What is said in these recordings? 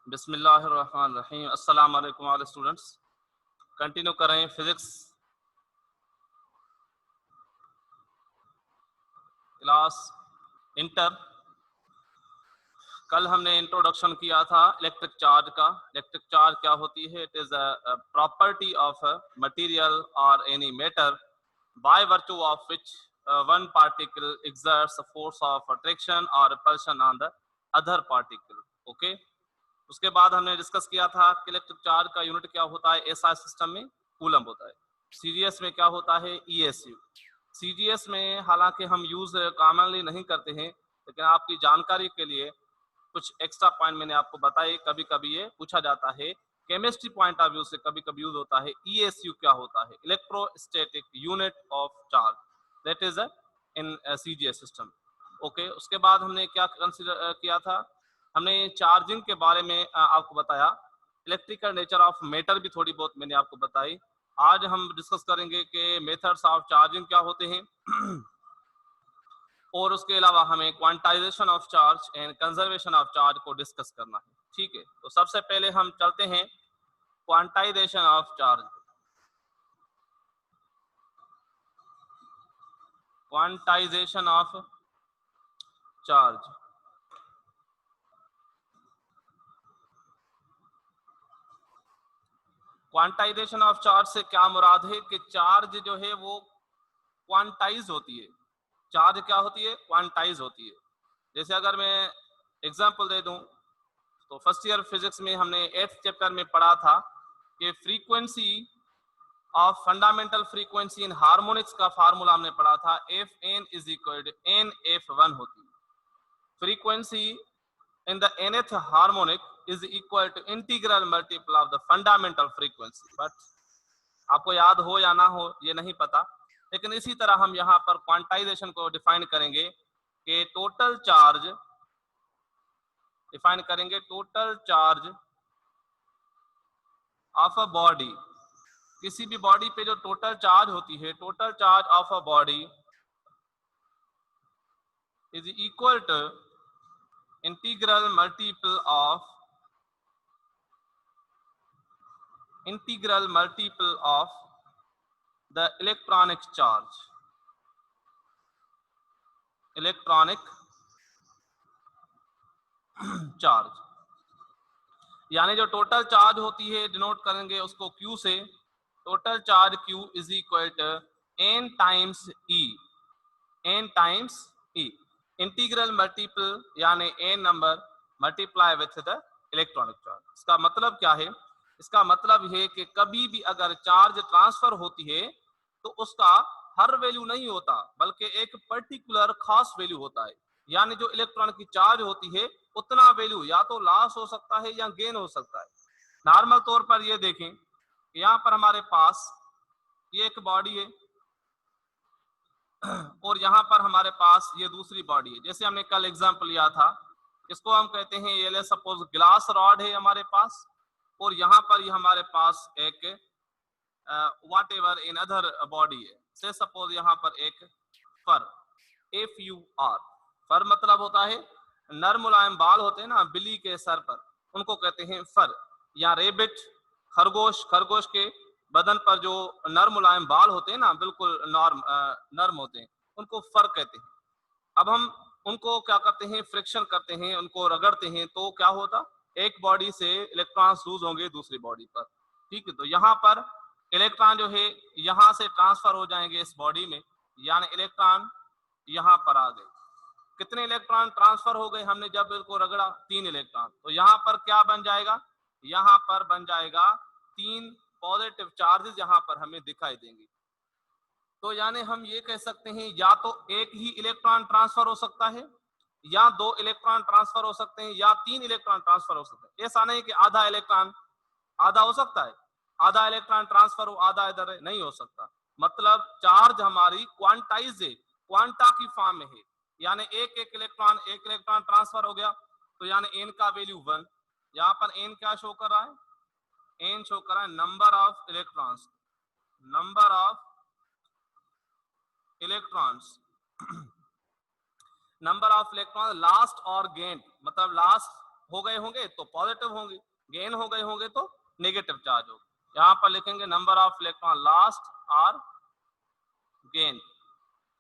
बिस्मिल्लाहिर्रहमानिर्रहीम। अस्सलाम वालेकुम ऑल स्टूडेंट्स। कंटिन्यू करें फिजिक्स क्लास इंटर। कल हमने इंट्रोडक्शन किया था इलेक्ट्रिक चार्ज का। इलेक्ट्रिक चार्ज क्या होती है? It is a property of material और any matter by virtue of which one particle exerts a force of attraction or repulsion on the other particle. Okay. उसके बाद हमने डिस्कस किया था कि इलेक्ट्रिक चार्ज का यूनिट क्या होता है। एसआई सिस्टम में कूलम होता है। सीजीएस में क्या होता है? ईएसयू। सीजीएस में हालांकि हम यूज कॉमनली नहीं करते हैं, लेकिन आपकी जानकारी के लिए कुछ एक्स्ट्रा पॉइंट मैंने आपको बताए। कभी कभी ये पूछा जाता है, केमिस्ट्री पॉइंट ऑफ व्यू से कभी कभी यूज होता है। ईएसयू क्या होता है? Electrostatic unit of charge, that is in CGS system. Okay. उसके बाद हमने क्या कंसीडर किया था? हमने चार्जिंग के बारे में आपको बताया। इलेक्ट्रिकल नेचर ऑफ मैटर भी थोड़ी बहुत मैंने आपको बताई। आज हम डिस्कस करेंगे कि मेथड्स ऑफ चार्जिंग क्या होते हैं और उसके अलावा हमें quantization of charge and conservation of charge को डिस्कस करना है। ठीक है, तो सबसे पहले हम चलते हैं quantization of charge. Quantization of charge, quantization of charge से क्या मुराद है कि चार्ज जो है वो क्वांटाइज होती है। चार्ज क्या होती है? क्वांटाइज होती है। जैसे अगर मैं एग्जांपल दे दूं तो फर्स्ट ईयर फिजिक्स में हमने 8th चैप्टर में पढ़ा था कि frequency of fundamental frequency in harmonics का फार्मूला हमने पढ़ा था। F N is equal to N F one होती है। Frequency in the nth harmonic is equal to integral multiple of the fundamental frequency। But आपको याद हो या ना हो ये नहीं पता, लेकिन इसी तरह हम यहाँ पर क्वांटाइजेशन को डिफाइन करेंगे कि टोटल चार्ज डिफाइन करेंगे, total charge of a body. किसी भी बॉडी पे जो टोटल चार्ज होती है, total charge of a body is equal to integral multiple of the electronic charge, electronic charge। यानी जो टोटल चार्ज होती है डिनोट करेंगे उसको Q से। Total charge Q is equal to n times E, n times E। Integral multiple यानी n number multiply with the electronic charge. इसका मतलब क्या है? इसका मतलब है कि कभी भी अगर चार्ज ट्रांसफर होती है तो उसका हर वैल्यू नहीं होता, बल्कि एक पर्टिकुलर खास वैल्यू होता है। यानी जो इलेक्ट्रॉन की चार्ज होती है उतना वैल्यू या तो लॉस हो सकता है या गेन हो सकता है। नॉर्मल तौर पर ये देखें, यहाँ पर हमारे पास ये एक बॉडी है और यहाँ पर हमारे पास ये दूसरी बॉडी है। जैसे हमने कल एग्जांपल लिया था, इसको हम कहते हैं, ये ले सपोज ग्लास रॉड है हमारे पास, और यहाँ पर ये हमारे पास एक what ever in other body है। से सपोज यहाँ पर एक फर, FUR। फर मतलब होता है नर मुलायम बाल होते हैं ना बिल्ली के सर पर, उनको कहते हैं फर। या रेबिट, खरगोश, खरगोश के बदन पर जो नर मुलायम बाल होते हैं ना, बिल्कुल नर्म होते हैं, उनको फर कहते हैं। अब हम उनको क्या करते हैं? फ्रिक्शन करते हैं, उनको रगड़ते हैं, तो क्या होता? एक बॉडी से इलेक्ट्रॉन्स लूज होंगे दूसरी बॉडी पर। ठीक है, तो यहाँ पर इलेक्ट्रॉन जो है यहाँ से ट्रांसफर हो जाएंगे इस बॉडी में, यानी इलेक्ट्रॉन यहाँ पर आ गए। कितने इलेक्ट्रॉन ट्रांसफर हो गए? हमने जब इसको रगड़ा 3 इलेक्ट्रॉन। तो यहाँ पर क्या बन जाएगा? यहाँ पर बन जाएगा 3 पॉजिटिव चार्जेस यहाँ पर हमें दिखाई देंगे। तो यानी हम ये कह सकते हैं या तो एक ही इलेक्ट्रॉन ट्रांसफर हो सकता है, या 2 इलेक्ट्रॉन ट्रांसफर हो सकते हैं, या 3 इलेक्ट्रॉन ट्रांसफर हो सकते हैं। ऐसा नहीं कि आधा इलेक्ट्रॉन, आधा हो सकता है, आधा इलेक्ट्रॉन ट्रांसफर हो आधा इधर नहीं हो सकता। मतलब चार्ज हमारी क्वांटाइज है, क्वांटा की फॉर्म में है। यानी एक इलेक्ट्रॉन ट्रांसफर हो गया तो यानी n का वैल्यू 1। यहाँ पर n क्या शो कर रहा है? n शो कर रहा है number of electrons, number of electrons. Number of electron last और गेन, मतलब लास्ट हो गए होंगे तो पॉजिटिव होंगे, गेन हो गए होंगे तो नेगेटिव चार्ज होगा। यहाँ पर लिखेंगे नंबर ऑफ इलेक्ट्रॉन लास्ट और गेन।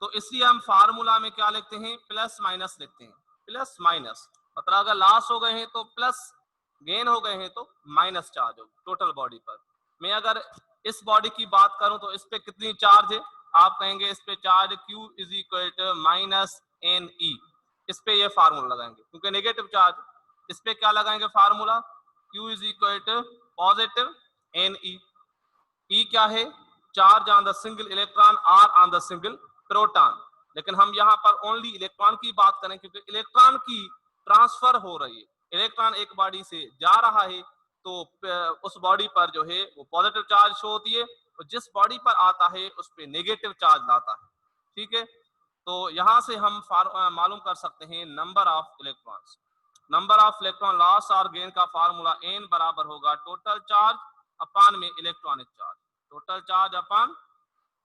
तो इसलिए हम फार्मूला में क्या लिखते हैं, प्लस माइनस लिखते हैं, प्लस माइनस, मतलब अगर लॉस हो गए हैं तो प्लस, गेन हो गए हैं तो माइनस चार्ज होगा टोटल बॉडी पर। मैं अगर इस बॉडी की बात करूं तो इस पे कितनी चार्ज है, आप कहेंगे इस पे charge Q is equal to minus N E, इस पे ये फार्मूला लगाएंगे क्योंकि नेगेटिव चार्ज। इस पे क्या लगाएंगे formula, Q is equal to positive n e. E क्या है, charge on the single electron, or on the single proton. लेकिन हम यहाँ पर ओनली इलेक्ट्रॉन की बात करें क्योंकि इलेक्ट्रॉन की ट्रांसफर हो रही है, इलेक्ट्रॉन एक बॉडी से जा रहा है तो उस बॉडी पर जो है वो पॉजिटिव चार्ज शो होती है, और जिस बॉडी पर आता है उस पर नेगेटिव चार्ज लाता है। ठीक है, तो यहां से हम मालूम कर सकते हैं number of electrons. Number of electron loss और गेन का फार्मूला एन बराबर होगा टोटल चार्ज अपान में electronic charge, total charge upon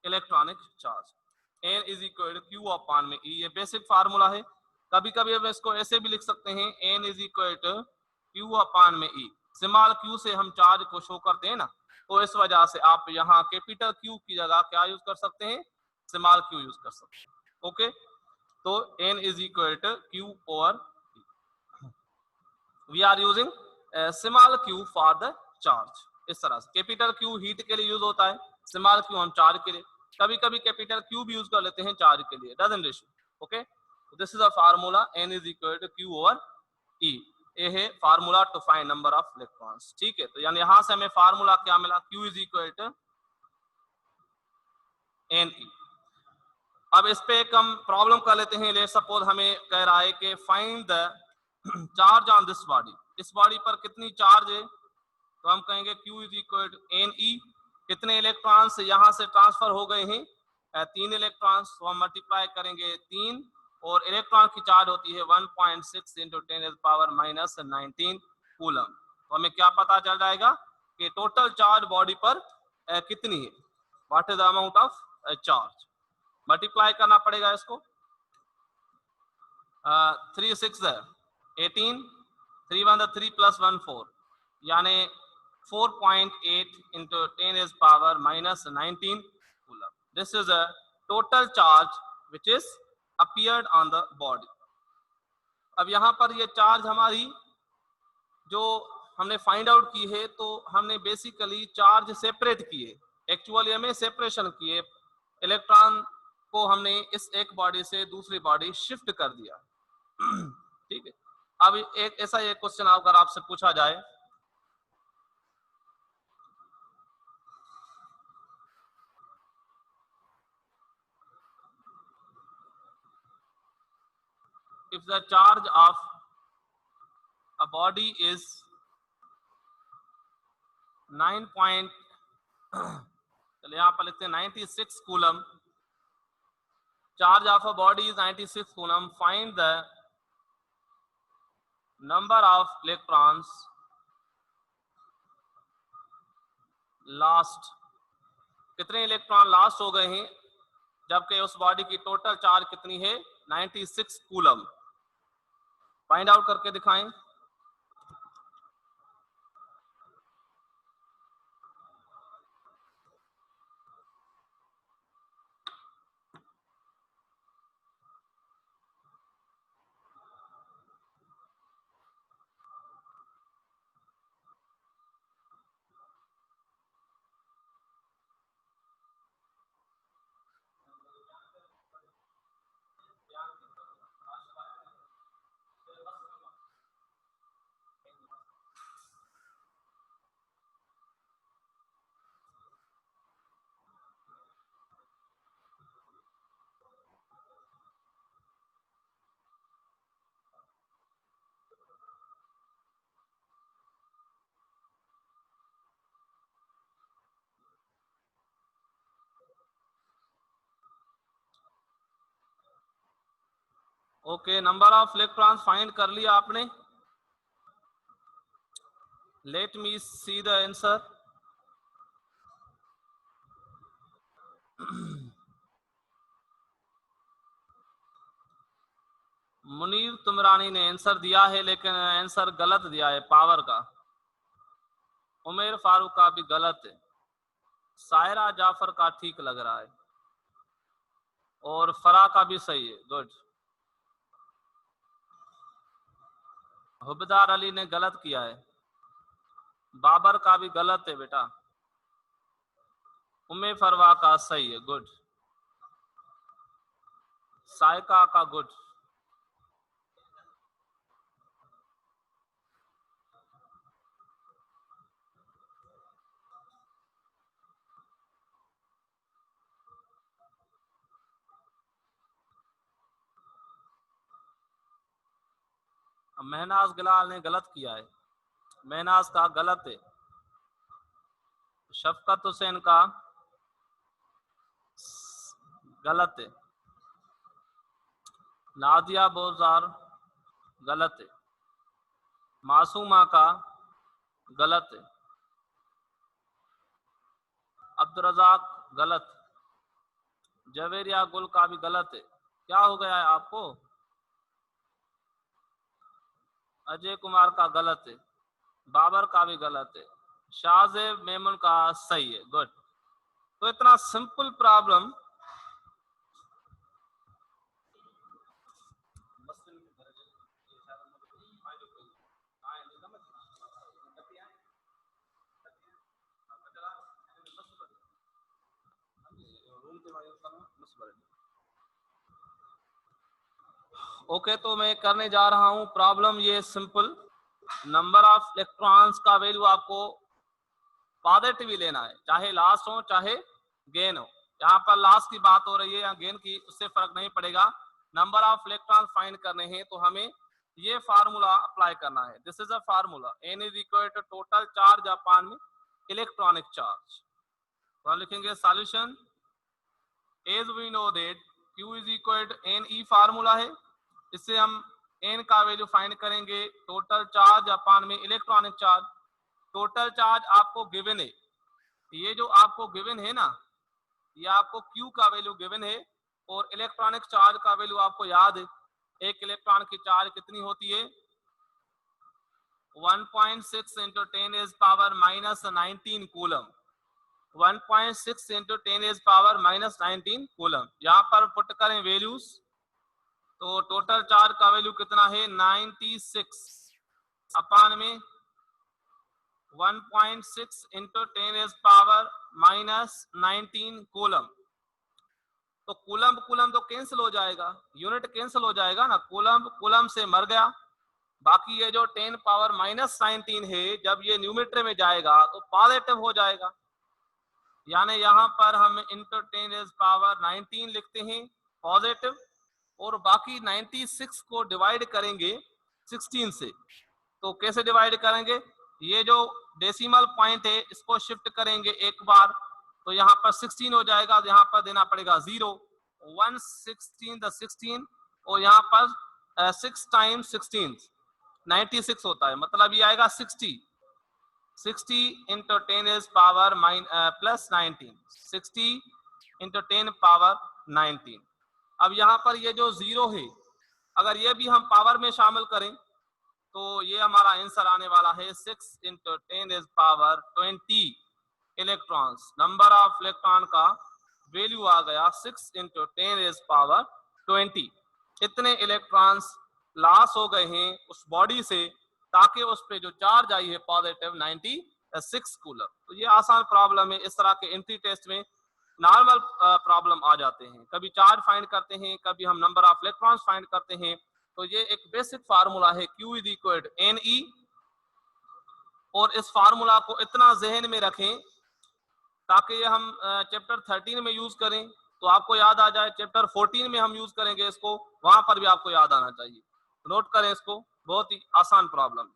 electronic charge, n is equal to q upon में ई। ये बेसिक फार्मूला है। कभी कभी हम इसको ऐसे भी लिख सकते हैं, n is equal to q upon में ई। स्मॉल क्यू से हम चार्ज को शो करते हैं ना, तो इस वजह से आप यहाँ कैपिटल क्यू की जगह क्या यूज कर सकते हैं, स्मॉल क्यू यूज कर सकते हैं। ओके, तो N is equal to Q over, we are using small Q for the charge. इस तरह से कैपिटल क्यू हीट के लिए यूज होता है, स्मॉल क्यू हम चार्ज के लिए, कभी कभी कैपिटल क्यू भी यूज कर लेते हैं चार्ज के लिए, doesn't issue. Okay, this is a formula N is equal to Q over e. ये है formula to find number of electrons. ठीक है, तो यानी यहां से हमें फार्मूला क्या मिला, Q is equal to N E. अब इस पे एक हम प्रॉब्लम कर लेते हैं। ले सपोज हमें कह रहा है कि find the charge on this body, इस बॉडी पर कितनी चार्ज है, तो हम कहेंगे Q is equal to N E. कितने इलेक्ट्रॉन्स यहां से ट्रांसफर हो गए हैं, 3 इलेक्ट्रॉन्स, तो हम मल्टीप्लाई करेंगे 3, और इलेक्ट्रॉन की चार्ज होती है 1.6 इंटू 10⁻⁻19 कूलम। तो हमें क्या पता चल जाएगा कि टोटल चार्ज बॉडी पर कितनी है, what is the amount of charge. Multiply करना पड़ेगा इसको, 3 6 18, 3 1 3 प्लस 1 4, यानी 4.8 into 10⁻⁻19 coulomb. This is a total charge which is appeared on the body. अब यहाँ पर ये चार्ज हमारी जो हमने फाइंड आउट की है, तो हमने बेसिकली चार्ज सेपरेट किए, एक्चुअली हमें सेपरेशन किए, इलेक्ट्रॉन को हमने इस एक बॉडी से दूसरी बॉडी शिफ्ट कर दिया। ठीक है, अब एक ऐसा एक क्वेश्चन अगर आपसे पूछा जाए, if the charge of a body is 9 चलिए यहाँ पर लिखते हैं 96 coulomb, charge of a body is 96 coulomb, find the number of electrons lost, कितने इलेक्ट्रॉन लॉस्ट हो गए हैं, जबकि उस बॉडी की टोटल चार्ज कितनी है, 96 कूलम। फाइंड आउट करके दिखाएं। Okay, number of electrons find कर लिया आपने। Let me see the answer. Munir Tumrani ने आंसर दिया है लेकिन आंसर गलत दिया है पावर का। उमेर फारूक का भी गलत है। सायरा जाफर का ठीक लग रहा है और फरा का भी सही है। गुड। हुबदार अली ने गलत किया है। बाबर का भी गलत है बेटा। उम्मे फरवा का सही है। गुड। सायका का गुड। महनाज गिलाल ने गलत किया है। महनाज का गलत है। शफकत हुसैन का गलत है। नादिया बोजार गलत है। मासूमा का गलत है। अब्दुर्रज़ाक गलत। जवेरिया गुल का भी गलत है। क्या हो गया है आपको? अजय कुमार का गलत है। बाबर का भी गलत है। शाहजेब मेमन का सही है। गुड। तो इतना सिंपल प्रॉब्लम ओके। तो मैं करने जा रहा हूं प्रॉब्लम ये सिंपल। नंबर ऑफ इलेक्ट्रॉन्स का वैल्यू आपको पॉजिटिव ही लेना है, चाहे लास्ट हो चाहे गेन हो। यहाँ पर लास्ट की बात हो रही है या गेन की, उससे फर्क नहीं पड़ेगा। नंबर ऑफ इलेक्ट्रॉन फाइंड करने हैं तो हमें ये फार्मूला अप्लाई करना है। This is a formula. N is equal to total charge upon में इलेक्ट्रॉनिक चार्ज। तो हम लिखेंगे solution as we know that Q is equal to N E formula है। इससे हम एन का वैल्यू फाइंड करेंगे टोटल चार्ज अपॉन में इलेक्ट्रॉनिक चार्ज। टोटल चार्ज आपको गिवन है, ये जो आपको गिवन है ना, ये आपको Q का वैल्यू गिवन है और इलेक्ट्रॉनिक चार्ज का वैल्यू आपको याद है। एक इलेक्ट्रॉन की चार्ज कितनी होती है? 1.6 into 10 is power minus 19 coulomb. 1.6 into 10 is power minus 19 coulomb. यहाँ पर पुट करें वैल्यूज तो टोटल चार्ज का वैल्यू कितना है? 96 अपान में 1.6 into 10 is power minus 19 coulomb. तो कूलम कूलम तो कैंसिल हो जाएगा, यूनिट कैंसिल हो जाएगा ना, कूलम कूलम से मर गया। बाकी ये जो 10 पावर माइनस 19 है, जब ये न्यूमेटर में जाएगा तो पॉजिटिव हो जाएगा। यानी यहाँ पर हम इंटू 10 इज पावर 19 लिखते हैं पॉजिटिव, और बाकी 96 को डिवाइड करेंगे 16 से। तो कैसे डिवाइड करेंगे? ये जो डेसिमल पॉइंट है इसको शिफ्ट करेंगे एक बार, तो यहाँ पर 16 हो जाएगा। यहाँ पर देना पड़ेगा 0। 116 द 16 और यहाँ पर 6 टाइम्स 16 96 होता है, मतलब ये आएगा 60। 60 into 10 is power plus 19। 60 into 10 power 19। अब यहाँ पर ये जो 0 है, अगर ये भी हम पावर में शामिल करें तो ये हमारा आंसर आने वाला है 6 into 10 is power 20 electrons. Number of electron का वैल्यू आ गया 6 इंटू 10 इज पावर 20। इतने इलेक्ट्रॉन्स लॉस हो गए हैं उस बॉडी से, ताकि उस पे जो चार्ज आई है पॉजिटिव 96 कूलम। तो ये आसान प्रॉब्लम है। इस तरह के एंट्री टेस्ट में नॉर्मल प्रॉब्लम आ जाते हैं, कभी चार्ज फाइंड करते हैं, कभी हम नंबर ऑफ इलेक्ट्रॉन्स फाइंड करते हैं। तो ये एक बेसिक फार्मूला है Q is equal to N E, और इस फार्मूला को इतना जहन में रखें ताकि ये हम चैप्टर 13 में यूज करें तो आपको याद आ जाए। चैप्टर 14 में हम यूज करेंगे इसको, वहां पर भी आपको याद आना चाहिए। नोट करें इसको, बहुत ही आसान प्रॉब्लम।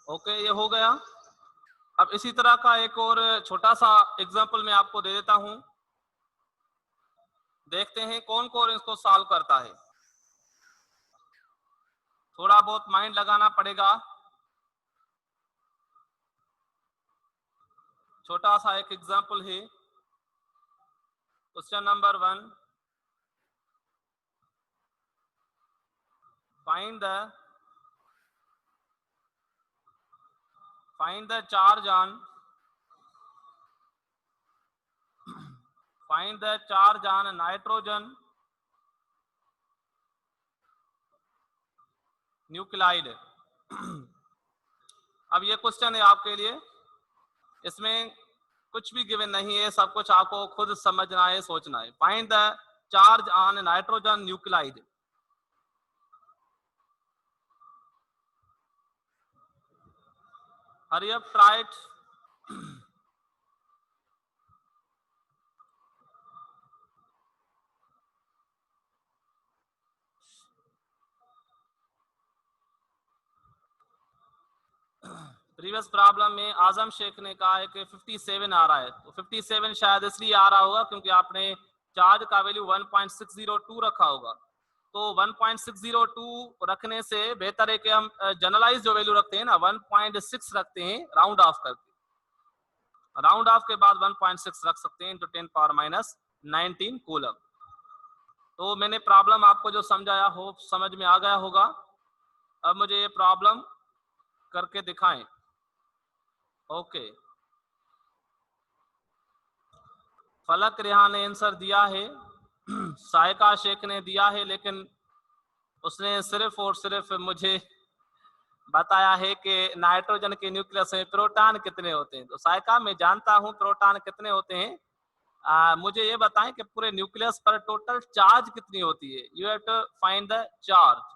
ओके, ये हो गया। अब इसी तरह का एक और छोटा सा एग्जांपल मैं आपको दे देता हूं, देखते हैं कौन कौन इसको सॉल्व करता है। थोड़ा बहुत माइंड लगाना पड़ेगा। छोटा सा एक एग्जांपल है, question number 1, find the charge on nitrogen nuclide. अब ये क्वेश्चन है आपके लिए, इसमें कुछ भी गिवन नहीं है, सब कुछ आपको खुद समझना है, सोचना है। Find the charge on nitrogen nuclide. Hurry up, try it. Previous problem में आजम शेख ने कहा है कि 57 आ रहा है, तो 57 शायद इसलिए आ रहा होगा क्योंकि आपने चार्ज का वैल्यू 1.602 रखा होगा। तो 1.602 रखने से बेहतर है कि हम जनरलाइज जो वैल्यू रखते हैं ना 1.6 रखते हैं, राउंड ऑफ करके। राउंड ऑफ के बाद 1.6 रख सकते हैं इंटू 10 पावर माइनस 19 कूलम। तो मैंने प्रॉब्लम आपको जो समझाया हो समझ में आ गया होगा। अब मुझे ये प्रॉब्लम करके दिखाएं। ओके, फलक रेहान ने आंसर दिया है, सायका शेख ने दिया है, लेकिन उसने सिर्फ और सिर्फ मुझे बताया है कि नाइट्रोजन के न्यूक्लियस में प्रोटॉन कितने होते हैं। तो सायका मैं जानता हूं प्रोटॉन कितने होते हैं, मुझे ये बताएं कि पूरे न्यूक्लियस पर टोटल चार्ज कितनी होती है। You have to find the charge.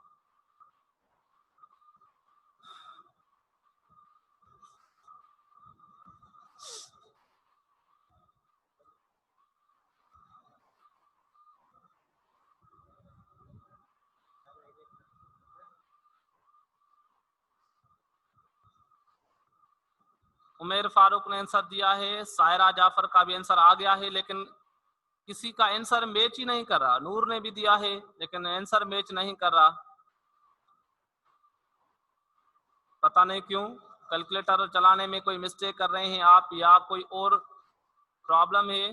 Umer Farooq ने आंसर दिया है, सायरा जाफर का भी आंसर आ गया है, लेकिन किसी का आंसर मैच ही नहीं कर रहा। नूर ने भी दिया है लेकिन आंसर मैच नहीं कर रहा, पता नहीं क्यों। कैलकुलेटर चलाने में कोई मिस्टेक कर रहे हैं आप या कोई और प्रॉब्लम है।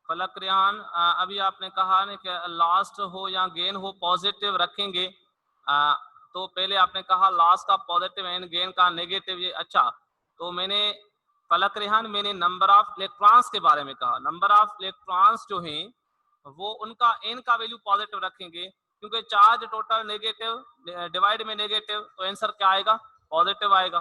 फलक रेहान, अभी आपने कहा ना कि लास्ट हो या गेन हो पॉजिटिव रखेंगे, तो पहले आपने कहा लास्ट का पॉजिटिव एंड गेन का नेगेटिव। ये अच्छा, तो मैंने फलक रेहान मैंने नंबर ऑफ इलेक्ट्रॉन्स के बारे में कहा। नंबर ऑफ इलेक्ट्रॉन्स जो हैं वो उनका एन का वैल्यू पॉजिटिव रखेंगे, क्योंकि चार्ज टोटल नेगेटिव डिवाइड में नेगेटिव, तो आंसर क्या आएगा? पॉजिटिव आएगा।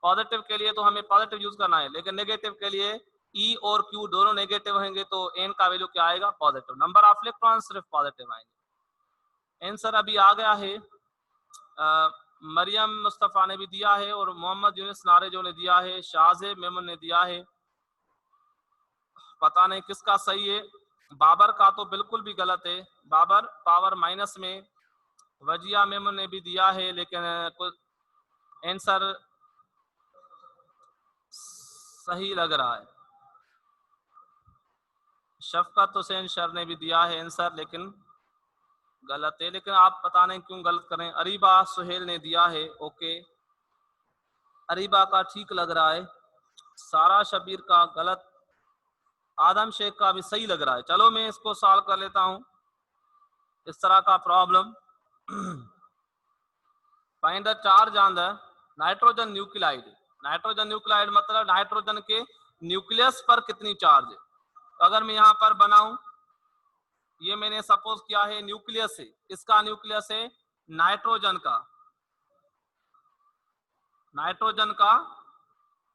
पॉजिटिव के लिए तो हमें पॉजिटिव यूज करना है, लेकिन नेगेटिव के लिए ई और क्यू दोनों नेगेटिव होंगे, तो एन का वैल्यू क्या आएगा? पॉजिटिव। नंबर ऑफ इलेक्ट्रॉन सिर्फ पॉजिटिव आएंगे। आंसर अभी आ गया है। मरियम मुस्तफा ने भी दिया है और मोहम्मद यूनिस नारेजो ने दिया है, शाहजेब मेमन ने दिया है, पता नहीं किसका सही है। बाबर का तो बिल्कुल भी गलत है, बाबर पावर माइनस में। वजिया मेमन ने भी दिया है, लेकिन कुछ आंसर सही लग रहा है। शफकत हुसैन शर ने भी दिया है आंसर, लेकिन गलत है। लेकिन आप पता नहीं क्यों गलत करें। अरीबा सुहेल ने दिया है, ओके, अरीबा का ठीक लग रहा है। सारा शबीर का गलत। आदम शेख का भी सही लग रहा है। चलो मैं इसको सॉल्व कर लेता हूं, इस तरह का problem. Find the charge on the nitrogen nuclide. Nitrogen nuclide मतलब नाइट्रोजन के न्यूक्लियस पर कितनी चार्ज है। तो अगर मैं यहां पर बनाऊं, ये मैंने सपोज किया है न्यूक्लियस है, इसका न्यूक्लियस है नाइट्रोजन का, नाइट्रोजन का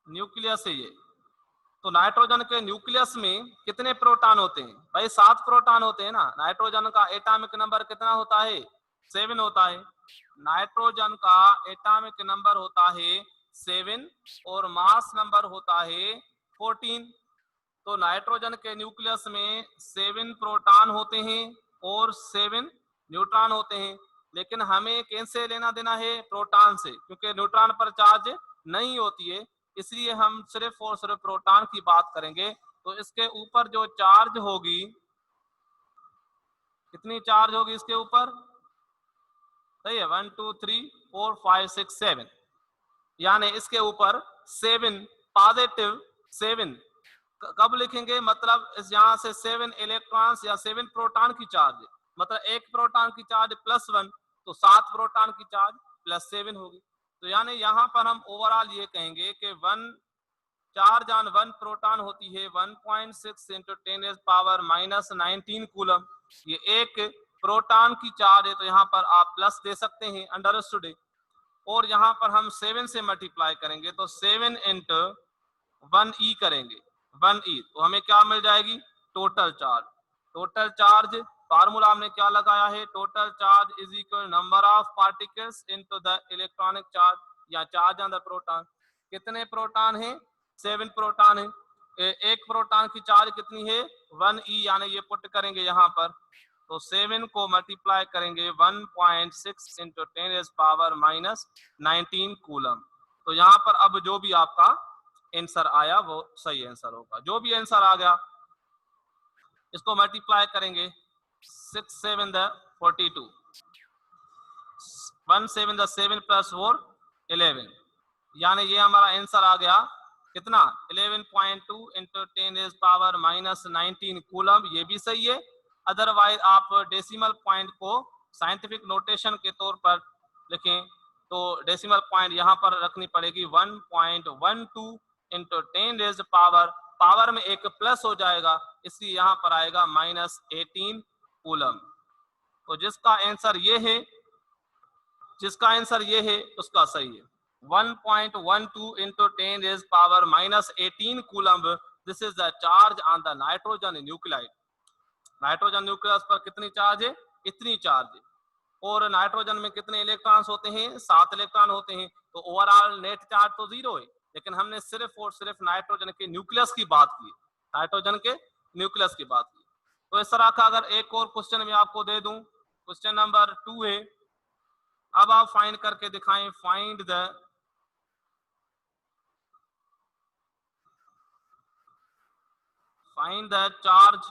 न्यूक्लियस है ये। तो नाइट्रोजन के न्यूक्लियस में कितने प्रोटॉन होते हैं? भाई 7 प्रोटॉन होते हैं ना। नाइट्रोजन का एटॉमिक नंबर कितना होता है? 7 होता है। नाइट्रोजन का एटॉमिक नंबर होता है 7 और मास नंबर होता है 14। तो नाइट्रोजन के न्यूक्लियस में 7 प्रोटॉन होते हैं और 7 न्यूट्रॉन होते हैं। लेकिन हमें किससे लेना देना है, प्रोटॉन से, क्योंकि न्यूट्रॉन पर चार्ज नहीं होती है, इसलिए हम सिर्फ और सिर्फ प्रोटॉन की बात करेंगे। तो इसके ऊपर जो चार्ज होगी, कितनी चार्ज होगी इसके ऊपर, सही है, 1 2 3 4 5 6 7, यानी इसके ऊपर 7 पॉजिटिव 7 कब लिखेंगे, मतलब इस यहाँ से 7 इलेक्ट्रॉन्स या 7 प्रोटॉन की चार्ज, मतलब एक प्रोटॉन की चार्ज +1, तो 7 प्रोटॉन की चार्ज +7 होगी। तो यानी यहाँ पर हम ओवरऑल ये कहेंगे कि 1 चार्ज ऑन 1 प्रोटॉन होती है 1.6 × 10⁻⁻19 कूलम। ये एक प्रोटॉन की चार्ज है, तो यहाँ पर आप प्लस दे सकते हैं, अंडरस्टूड है। और यहाँ पर हम 7 से मल्टीप्लाई करेंगे, तो 7 × 1e करेंगे, 1e, तो हमें क्या मिल जाएगी, total charge. Total charge formula हमने क्या लगाया है, total charge is equal number of particles into the electronic charge या चार्ज ऑन द प्रोटॉन। कितने प्रोटॉन हैं, 7 प्रोटॉन है, एक प्रोटॉन की चार्ज कितनी है, 1e, यानी ये पुट करेंगे यहाँ पर, तो 7 को मल्टीप्लाई करेंगे 1.6 × 10⁻⁻19 कूलम। तो यहाँ पर अब जो भी आपका आंसर आया वो सही आंसर होगा। जो भी आंसर आ गया इसको मल्टीप्लाई करेंगे, 6 7 42, 1 7 7 + 4 11, यानी ये हमारा आंसर आ गया कितना, 11.2 × 10⁻⁻19 कूलम। ये भी सही है। अदरवाइज आप डेसिमल पॉइंट को साइंटिफिक नोटेशन के तौर पर लिखें, तो डेसिमल पॉइंट यहाँ पर रखनी पड़ेगी 1.12 × 10⁻, पावर में एक प्लस हो जाएगा, इसलिए यहाँ पर आएगा -18 कूलम। तो जिसका आंसर ये है, जिसका आंसर ये है उसका सही है, 1.12 × 10⁻⁻18 coulomb. This is the charge on the nitrogen nuclide. Nitrogen nucleus पर कितनी चार्ज है, इतनी चार्ज है। और नाइट्रोजन में कितने इलेक्ट्रॉन्स होते हैं, 7 इलेक्ट्रॉन होते हैं। तो ओवरऑल नेट चार्ज तो 0 है, लेकिन हमने सिर्फ और सिर्फ नाइट्रोजन के न्यूक्लियस की बात की, नाइट्रोजन के न्यूक्लियस की बात की। तो इस तरह का अगर एक और क्वेश्चन मैं आपको दे दूं, क्वेश्चन नंबर 2 है, अब आप फाइंड करके दिखाएं, find the charge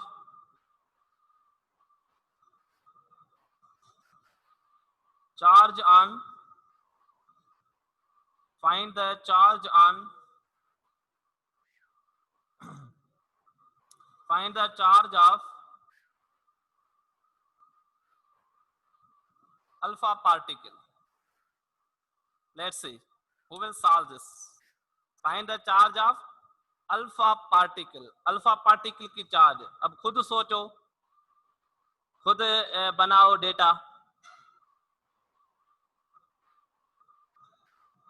on, find the charge on, find the charge of alpha particle. Let's see who will solve this. Find the charge of alpha particle. Alpha particle की charge, अब खुद सोचो, खुद बनाओ डेटा।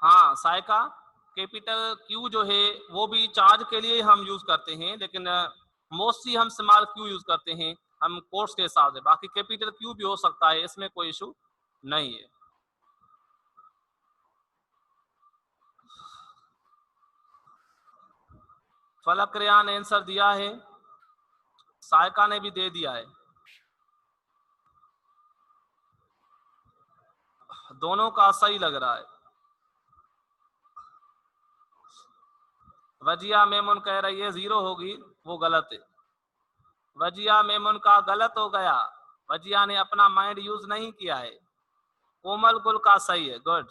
हाँ, Saika capital Q जो है वो भी चार्ज के लिए हम यूज करते हैं, लेकिन मोस्टली हम स्मॉल क्यू यूज करते हैं हम कोर्स के हिसाब से। बाकी कैपिटल क्यू भी हो सकता है, इसमें कोई इशू नहीं है। फलक्रिया ने आंसर दिया है, साइका ने भी दे दिया है, दोनों का सही लग रहा है। वजिया मेमुन कह रही है 0 होगी, वो गलत है। वजिया मेमुन का गलत हो गया, वजिया ने अपना माइंड यूज नहीं किया है। कोमल गुल का सही है, गुड।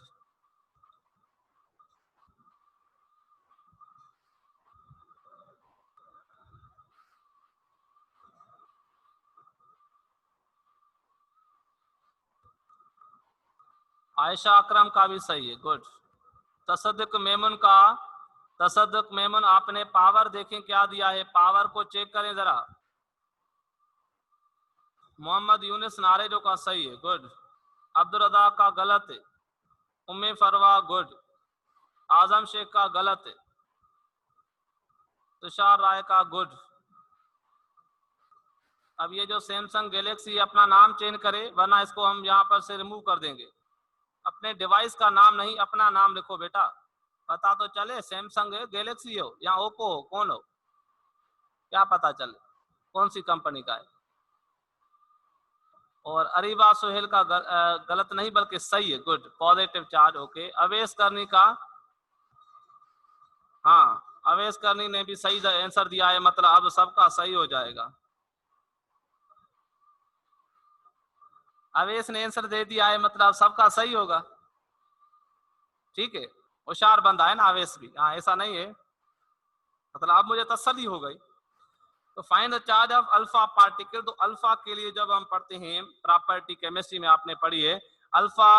आयशा अकरम का भी सही है, गुड। तसद्दुक मेमुन का, तसद्दुक मेमुन आपने पावर देखें क्या दिया है, पावर को चेक करें जरा। मोहम्मद यूनिस नारेजो का सही है, गुड। अब्दुल रज़ा का गलत है। उम्मे फरवा गुड। आजम शेख का गलत है। तुषार राय का गुड। अब ये जो सैमसंग गैलेक्सी अपना नाम चेंज करे, वरना इसको हम यहाँ पर से रिमूव कर देंगे। अपने डिवाइस का नाम नहीं, अपना नाम लिखो बेटा, पता तो चले सैमसंग गैलेक्सी हो या ओप्पो हो, कौन हो, क्या पता चले कौन सी कंपनी का है। और अरीबा सोहेल का गलत नहीं बल्कि सही है, good, positive charge. Okay, Avesh करनी का, हाँ अवेश करनी ने भी सही आंसर दिया है, मतलब अब सबका सही हो जाएगा। अवेश ने आंसर दे दिया है, मतलब सबका सही होगा। ठीक है, होशियार बंदा है ना अवेश भी, हाँ ऐसा नहीं है, मतलब अब मुझे तसल्ली हो गई। तो find the charge of alpha particle, तो अल्फा के लिए जब हम पढ़ते हैं प्रॉपर्टी केमिस्ट्री में आपने पढ़ी है, alpha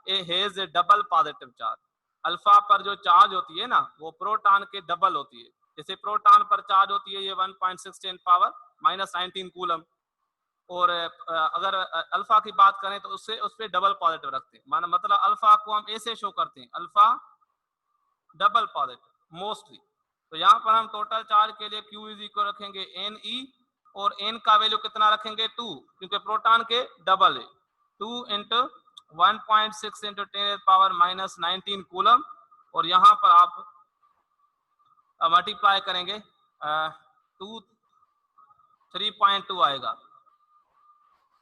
has A double positive charge. Alpha पर जो चार्ज होती है ना वो प्रोटॉन के डबल होती है। जैसे प्रोटॉन पर चार्ज होती है ये 1.6 10 पावर -19 कूलम, और अगर अल्फा की बात करें तो उससे उस पर डबल पॉजिटिव रखते हैं, माना मतलब अल्फा को हम ऐसे शो करते हैं, अल्फा डबल पॉजिटिव मोस्टली। तो यहाँ पर हम टोटल चार्ज के लिए Q इज इक्वल रखेंगे Ne, और n का वैल्यू कितना रखेंगे 2, क्योंकि प्रोटॉन के डबल है, 2 इंटू 1.6 इंटू 10 पावर -19 कूलम, और यहाँ पर आप मल्टीप्लाई करेंगे 3.2 आएगा,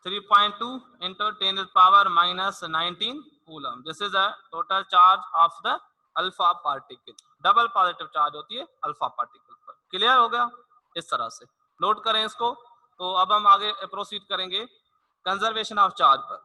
3.2 into 10 power -19 coulomb. This is the total charge of the alpha particle. Double positive charge होती है अल्फा पार्टिकल पर। क्लियर हो गया? इस तरह से नोट करें इसको। तो अब हम आगे प्रोसीड करेंगे कंजर्वेशन ऑफ चार्ज पर।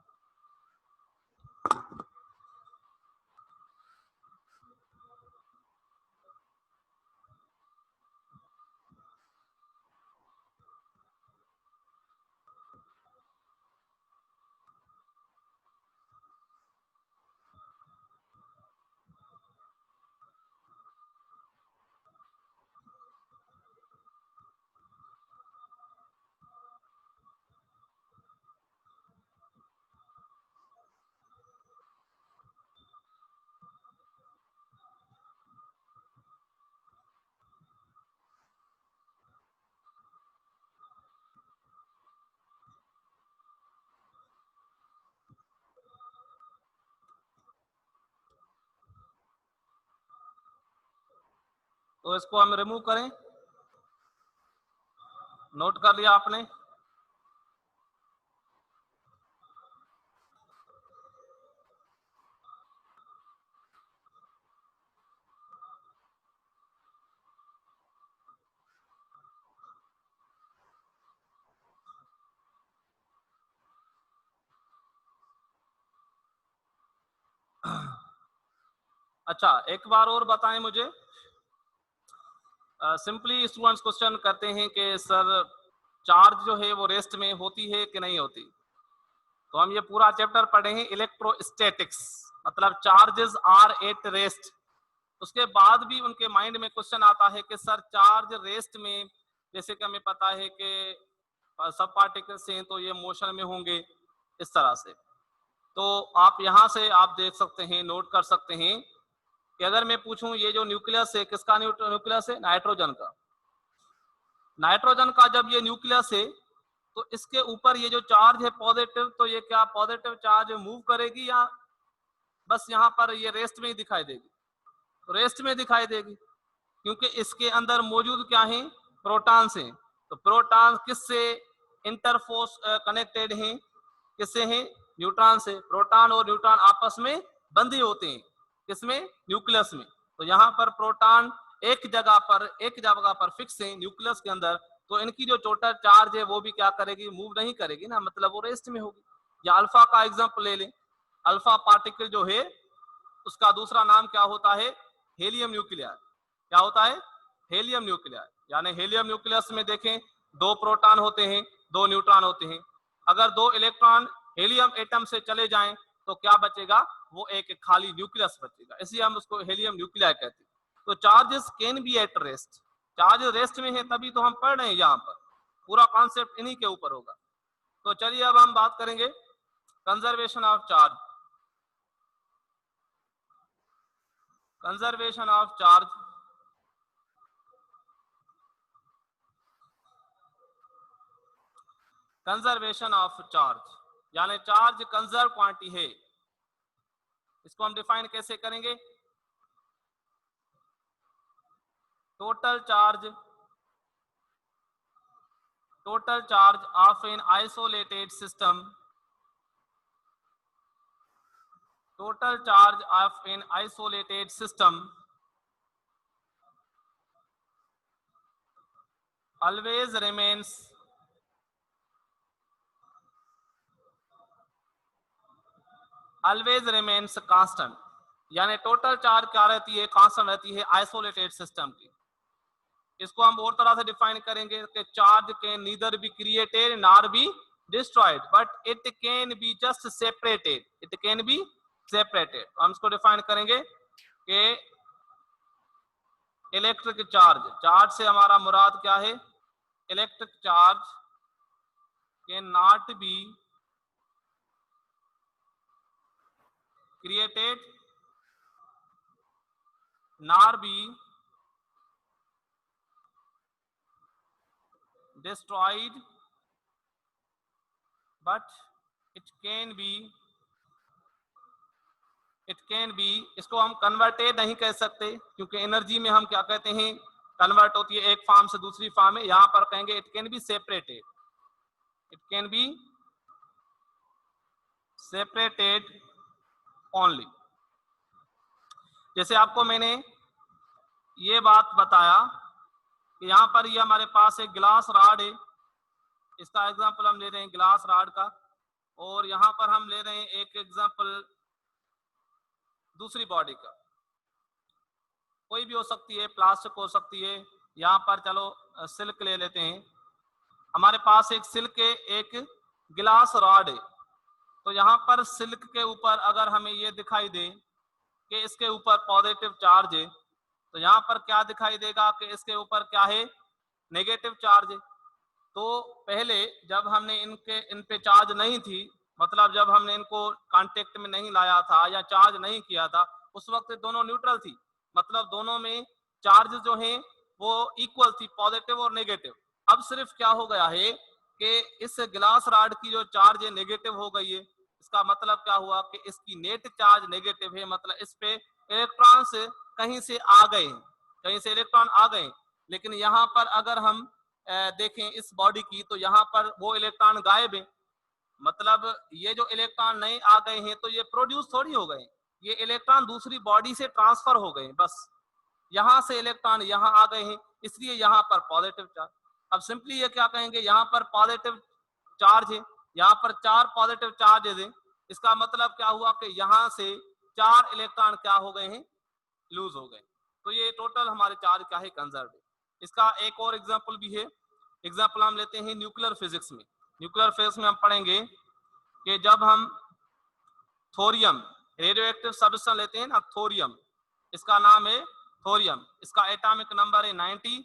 तो इसको हम रिमूव करें, नोट कर लिया आपने। अच्छा, एक बार और बताएं मुझे, सिंपली स्टूडेंट्स क्वेश्चन करते हैं कि सर चार्ज जो है वो रेस्ट में होती है कि नहीं होती। तो हम ये पूरा चैप्टर पढ़े हैं इलेक्ट्रोस्टैटिक्स, मतलब चार्जेस आर एट रेस्ट। उसके बाद भी उनके माइंड में क्वेश्चन आता है कि सर चार्ज रेस्ट में, जैसे कि हमें पता है कि सब पार्टिकल्स हैं तो ये मोशन में होंगे, इस तरह से। तो आप यहाँ से आप देख सकते हैं, नोट कर सकते हैं कि अगर मैं पूछूं ये जो न्यूक्लियस है किसका न्यूक्लियस है, नाइट्रोजन का। नाइट्रोजन का जब ये न्यूक्लियस है तो इसके ऊपर ये जो चार्ज है पॉजिटिव, तो ये क्या पॉजिटिव चार्ज मूव करेगी या बस यहाँ पर ये रेस्ट में ही दिखाई देगी? तो रेस्ट में दिखाई देगी, क्योंकि इसके अंदर मौजूद क्या है, प्रोटॉन्स हैं। तो प्रोटॉन्स किससे इंटरफोर्स कनेक्टेड हैं, किससे हैं, न्यूट्रॉन से। प्रोटॉन और न्यूट्रॉन आपस में बंधे होते हैं, किसमें, न्यूक्लियस में। तो यहाँ पर प्रोटॉन एक जगह पर फिक्स है न्यूक्लियस के अंदर, तो इनकी जो टोटल चार्ज है वो भी क्या करेगी, मूव नहीं करेगी ना, मतलब वो रेस्ट में होगी। या अल्फा का एग्जांपल ले लें, अल्फा पार्टिकल जो है उसका दूसरा नाम क्या होता है, हेलियम न्यूक्लियर। क्या होता है, हेलियम न्यूक्लियर। यानी हेलियम न्यूक्लियस में देखें 2 प्रोटॉन होते हैं, 2 न्यूट्रॉन होते हैं। अगर 2 इलेक्ट्रॉन हेलियम एटम से चले जाएं तो क्या बचेगा, वो एक खाली न्यूक्लियस बचेगा, इसलिए हम उसको हेलियम न्यूक्लियर कहते हैं। तो charges can be at rest, charge rest में है तभी तो हम पढ़ रहे हैं, यहाँ पर पूरा कॉन्सेप्ट इन्हीं के ऊपर होगा। तो चलिए अब हम बात करेंगे conservation of charge. Conservation of charge, conservation of charge यानी चार्ज कंजर्व क्वांटिटी है। इसको हम डिफाइन कैसे करेंगे, total charge of an isolated system total charge of an isolated system always remains constant, यानी टोटल चार्ज क्या रहती है, कांस्टेंट रहती है आइसोलेटेड सिस्टम की। इसको हम और तरह से डिफाइन करेंगे कि charge can neither be created nor be destroyed but it can be just separated, it can be separated. हम इसको डिफाइन करेंगे कि इलेक्ट्रिक चार्ज, चार्ज से हमारा मुराद क्या है, electric charge can not be created nor be destroyed but it can be इसको हम कन्वर्टेड नहीं कह सकते क्योंकि एनर्जी में हम क्या कहते हैं, कन्वर्ट होती है एक फॉर्म से दूसरी फॉर्म में। यहां पर कहेंगे it can be separated, it can be separated only. जैसे आपको मैंने ये बात बताया कि यहाँ पर ये हमारे पास एक ग्लास रॉड है, इसका एग्जांपल हम ले रहे हैं ग्लास रॉड का, और यहाँ पर हम ले रहे हैं एक एग्जांपल दूसरी बॉडी का, कोई भी हो सकती है, प्लास्टिक हो सकती है, यहाँ पर चलो सिल्क ले लेते हैं। हमारे पास एक सिल्क है, एक ग्लास रॉड है, तो यहाँ पर सिल्क के ऊपर अगर हमें ये दिखाई दे कि इसके ऊपर पॉजिटिव चार्ज है, तो यहाँ पर क्या दिखाई देगा कि इसके ऊपर क्या है, नेगेटिव चार्ज है। तो पहले जब हमने इन पे चार्ज नहीं थी, मतलब जब हमने इनको कांटेक्ट में नहीं लाया था या चार्ज नहीं किया था, उस वक्त दोनों न्यूट्रल थी, मतलब दोनों में चार्ज जो है वो इक्वल थी, पॉजिटिव और नेगेटिव। अब सिर्फ क्या हो गया है कि इस ग्लास रॉड की जो चार्ज है नेगेटिव हो गई है। इसका मतलब क्या हुआ कि इसकी नेट चार्ज नेगेटिव है, मतलब इस पे इलेक्ट्रॉन से कहीं से आ गए, कहीं से इलेक्ट्रॉन आ गए। लेकिन यहाँ पर अगर हम देखें इस बॉडी की, तो यहाँ पर वो इलेक्ट्रॉन गायब है, मतलब ये जो इलेक्ट्रॉन नए आ गए हैं तो ये प्रोड्यूस थोड़ी हो गए, ये इलेक्ट्रॉन दूसरी बॉडी से ट्रांसफर हो गए, बस यहाँ से इलेक्ट्रॉन यहाँ आ गए हैं, इसलिए यहाँ पर पॉजिटिव चार्ज। अब सिंपली ये क्या कहेंगे, यहाँ पर पॉजिटिव चार्ज है, यहाँ पर 4 पॉजिटिव चार्जेस है, इसका मतलब क्या हुआ कि यहाँ से 4 इलेक्ट्रॉन क्या हो गए हैं, लूज हो गए। तो ये टोटल हमारे चार्ज क्या है, कंजर्व है। इसका एक और एग्जांपल भी है, एग्जांपल हम लेते हैं न्यूक्लियर फिजिक्स में। न्यूक्लियर फिजिक्स में हम पढ़ेंगे कि जब हम थोरियम रेडियोएक्टिव सब्सटेंस लेते हैं ना, थोरियम, इसका नाम है थोरियम, इसका एटॉमिक नंबर है 90,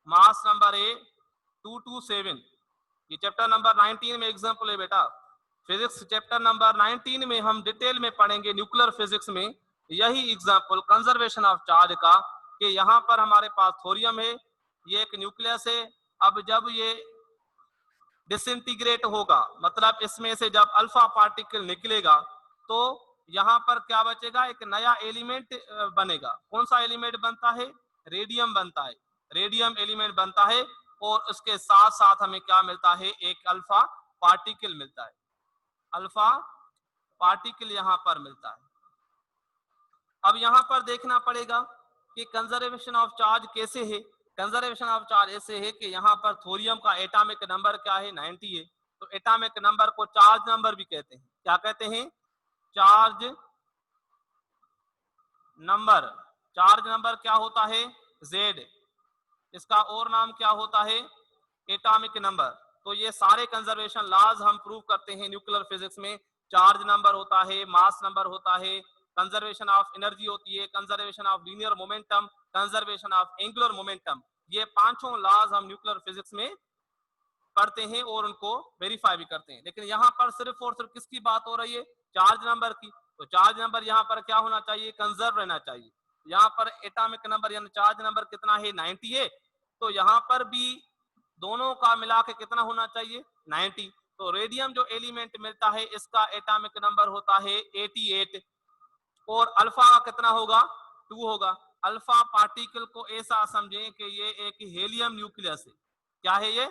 मास नंबर है 227। ये चैप्टर नंबर 19 में एग्जांपल है बेटा, फिजिक्स चैप्टर नंबर 19 में हम डिटेल में पढ़ेंगे न्यूक्लियर फिजिक्स में यही एग्जांपल कंजर्वेशन ऑफ चार्ज का, कि यहाँ पर हमारे पास थोरियम है, ये एक न्यूक्लियस है। अब जब ये डिसइंटीग्रेट होगा, मतलब इसमें से जब अल्फा पार्टिकल निकलेगा, तो यहाँ पर क्या बचेगा, एक नया एलिमेंट बनेगा। कौन सा एलिमेंट बनता है, रेडियम बनता है, रेडियम एलिमेंट बनता है, और उसके साथ साथ हमें क्या मिलता है, एक अल्फा पार्टिकल मिलता है, अल्फा पार्टिकल यहाँ पर मिलता है। अब यहाँ पर देखना पड़ेगा कि कंजर्वेशन ऑफ चार्ज कैसे है। कंजर्वेशन ऑफ चार्ज ऐसे है कि यहाँ पर थोरियम का एटॉमिक नंबर क्या है, 90 है, तो एटॉमिक नंबर को चार्ज नंबर भी कहते हैं। क्या कहते हैं, चार्ज नंबर। चार्ज नंबर क्या होता है, Z, इसका और नाम क्या होता है, एटॉमिक नंबर। तो ये सारे कंजर्वेशन लॉज हम प्रूव करते हैं न्यूक्लियर फिजिक्स में। चार्ज नंबर होता है, मास नंबर होता है, कंजर्वेशन ऑफ एनर्जी होती है, conservation of linear momentum, conservation of angular momentum. ये पांचों लॉज हम न्यूक्लियर फिजिक्स में पढ़ते हैं और उनको वेरीफाई भी करते हैं। लेकिन यहाँ पर सिर्फ और सिर्फ किसकी बात हो रही है, चार्ज नंबर की। तो चार्ज नंबर यहाँ पर क्या होना चाहिए, कंजर्व रहना चाहिए। यहाँ पर एटॉमिक नंबर यानी चार्ज नंबर कितना है, 90 है, तो यहाँ पर भी दोनों का मिला के कितना होना चाहिए, 90। तो रेडियम जो एलिमेंट मिलता है इसका एटॉमिक नंबर होता है 88, और अल्फा का कितना होगा, 2 होगा। अल्फा पार्टिकल को ऐसा समझें कि ये एक हेलियम न्यूक्लियस है। क्या है ये,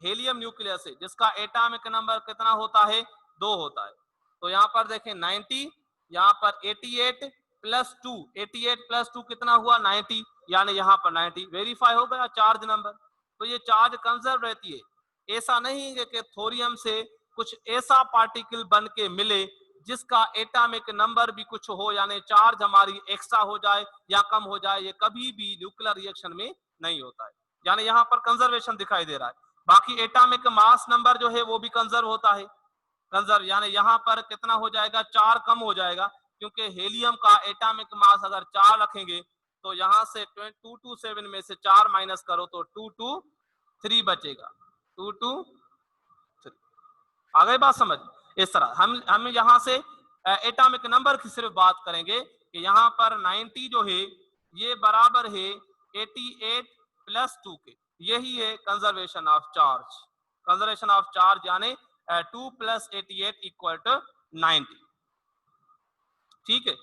हेलियम न्यूक्लियस है, जिसका एटॉमिक नंबर कितना होता है, 2 होता है। तो यहाँ पर देखें 90, यहाँ पर 88 प्लस 2, 88 प्लस 2 कितना हुआ 90, यानी यहाँ पर 90 वेरीफाई हो गया चार्ज नंबर। तो ये चार्ज कंजर्व रहती है। ऐसा नहीं है कि थोरियम से कुछ ऐसा पार्टिकल बन के मिले जिसका एटॉमिक नंबर भी कुछ हो, यानी चार्ज हमारी एक्स्ट्रा हो जाए या कम हो जाए, ये कभी भी न्यूक्लियर रिएक्शन में नहीं होता है। यानी यहाँ पर कंजर्वेशन दिखाई दे रहा है। बाकी एटॉमिक मास नंबर जो है वो भी कंजर्व होता है, कंजर्व यानी यहाँ पर कितना हो जाएगा 4 कम हो जाएगा, क्योंकि हीलियम का एटॉमिक मास अगर 4 रखेंगे तो यहाँ से 227 में से 4 माइनस करो तो 223 बचेगा, 223। आ गई बात समझ? इस तरह हम यहाँ से एटॉमिक नंबर की सिर्फ बात करेंगे कि यहाँ पर 90 जो है ये बराबर है 88 प्लस 2 के, यही है conservation of charge. Conservation of charge यानी 2 प्लस 88 इक्वल टू 90। ठीक है,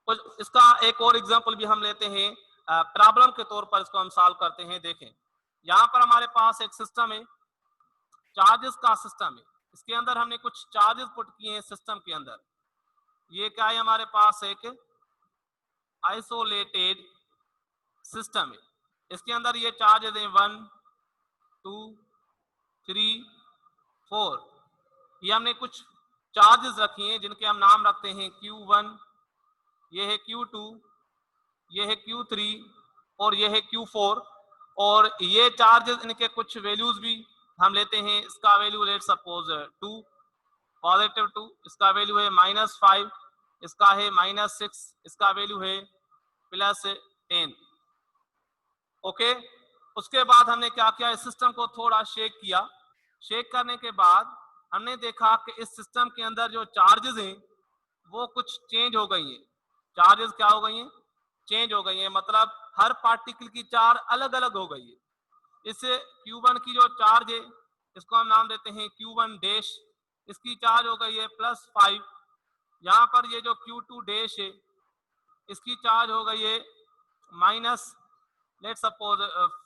तो इसका एक और एग्जांपल भी हम लेते हैं, प्रॉब्लम के तौर पर इसको हम सॉल्व करते हैं। देखें यहाँ पर हमारे पास एक सिस्टम है, चार्जेस का सिस्टम है। इसके अंदर हमने कुछ चार्जेस पुट किए हैं सिस्टम के अंदर। ये क्या है, हमारे पास एक आइसोलेटेड सिस्टम है। इसके अंदर ये चार्जेस हैं 1 2 3 4। ये हमने कुछ चार्जेस रखी हैं जिनके हम नाम रखते हैं Q1, ये है Q2, ये है Q3 और ये है Q4। और ये चार्जेस इनके कुछ वैल्यूज भी हम लेते हैं। इसका वैल्यू लेट सपोज 2 पॉजिटिव 2, इसका वैल्यू है -5, इसका है -6, इसका वैल्यू है +10। ओके, उसके बाद हमने क्या किया, इस सिस्टम को थोड़ा शेक किया। शेक करने के बाद हमने देखा कि इस सिस्टम के अंदर जो चार्जेस हैं वो कुछ चेंज हो गई हैं। चार्जेस क्या हो गई हैं, चेंज हो गई हैं, मतलब हर पार्टिकल की चार्ज अलग अलग हो गई है। इससे Q1 की जो चार्ज है इसको हम नाम देते हैं Q1 डैश, इसकी चार्ज हो गई है +5। यहाँ पर ये जो Q2 डैश है इसकी चार्ज हो गई है माइनस लेट सपोज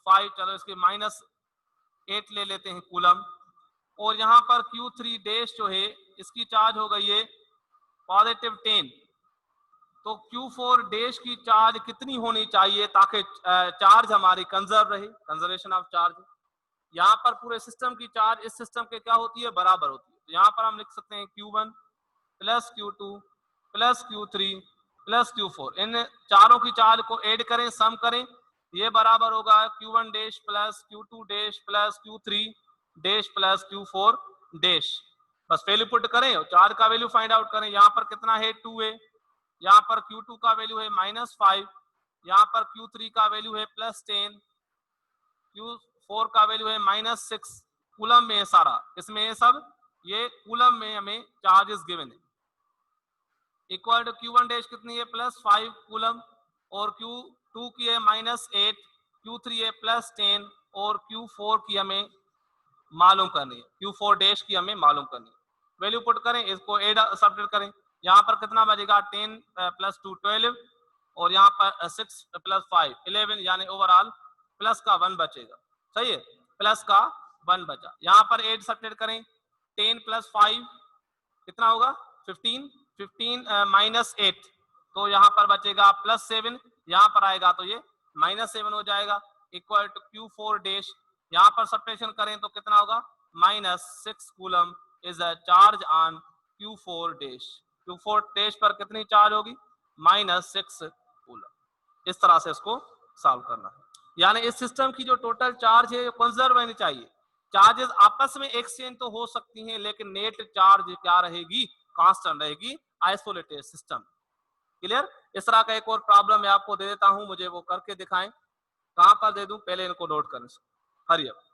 5, चलो इसकी -8 ले लेते हैं कूलम। और यहाँ पर Q3 डैश जो है इसकी चार्ज हो गई है +10। तो Q4 डैश की चार्ज कितनी होनी चाहिए ताकि चार्ज हमारी कंजर्व रहे, कंजर्वेशन ऑफ चार्ज। यहाँ पर पूरे सिस्टम की चार्ज इस सिस्टम के क्या होती है, बराबर होती है। तो यहाँ पर हम लिख सकते हैं Q1 plus Q2 plus Q3 plus Q4। इन चारों की चार्ज को ऐड करें, सम करें, ये बराबर होगा Q1 dash plus Q2 dash plus Q3 dash plus Q4 dash. बस वैल्यू पुट करें और चार्ज का वैल्यू फाइंड आउट करें। यहाँ पर कितना है 2 है, यहाँ पर Q2 का वैल्यू है -5, यहाँ पर Q3 का वैल्यू है +10, Q4 का वैल्यू है -6। कूलम में है सारा, इसमें है सब, ये कूलम में हमें चार्जेस गिवन है। इक्वल टू Q1 डैश कितनी है +5 कूलम, और Q2 की है -8, Q3 है +10 और Q4 की हमें मालूम करनी है, Q4 डैश की हमें मालूम करनी है। वैल्यू पुट करें, इसको एड सब्ट्रैक्ट करें। यहाँ पर कितना बचेगा 10 + 2 12 और यहाँ पर 6 + 5 11, यानी ओवरऑल प्लस का 1 बचेगा। सही है, प्लस का 1 बचा। यहाँ पर एड सब्ट्रैक्ट करें, 10 + 5 कितना होगा 15, 15 - 8 तो यहाँ पर बचेगा +7, यहाँ पर आएगा तो ये -7 हो जाएगा। इक्वल टू Q4 डैश, यहाँ पर सब्ट्रैक्शन करें तो कितना होगा -6 coulomb is a charge on Q4 dash. Q4 dash पर कितनी चार्ज होगी -6 कूलम। इस तरह से इसको सॉल्व करना है। यानी इस सिस्टम की जो टोटल चार्ज है कंजर्व रहनी चाहिए। चार्जेस आपस में एक्सचेंज तो हो सकती हैं लेकिन नेट चार्ज क्या रहेगी, कांस्टेंट रहेगी, आइसोलेटेड सिस्टम। क्लियर? इस तरह का एक और प्रॉब्लम मैं आपको दे देता हूं, मुझे वो करके दिखाएं। कहां पर दे दूं, पहले इनको नोट करें। Hurry up.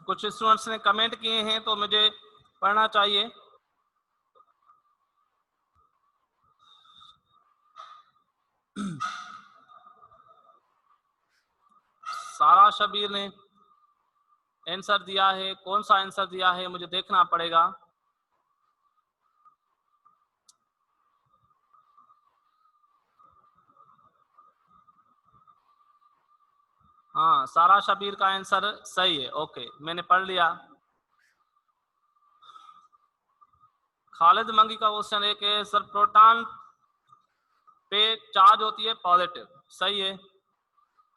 कुछ स्टूडेंट्स ने कमेंट किए हैं तो मुझे पढ़ना चाहिए। सारा शबीर ने आंसर दिया है, कौन सा आंसर दिया है मुझे देखना पड़ेगा। हाँ, सारा शबीर का आंसर सही है। ओके, मैंने पढ़ लिया। खालिद मंगी का क्वेश्चन है कि सर प्रोटॉन पे चार्ज होती है पॉजिटिव, सही है।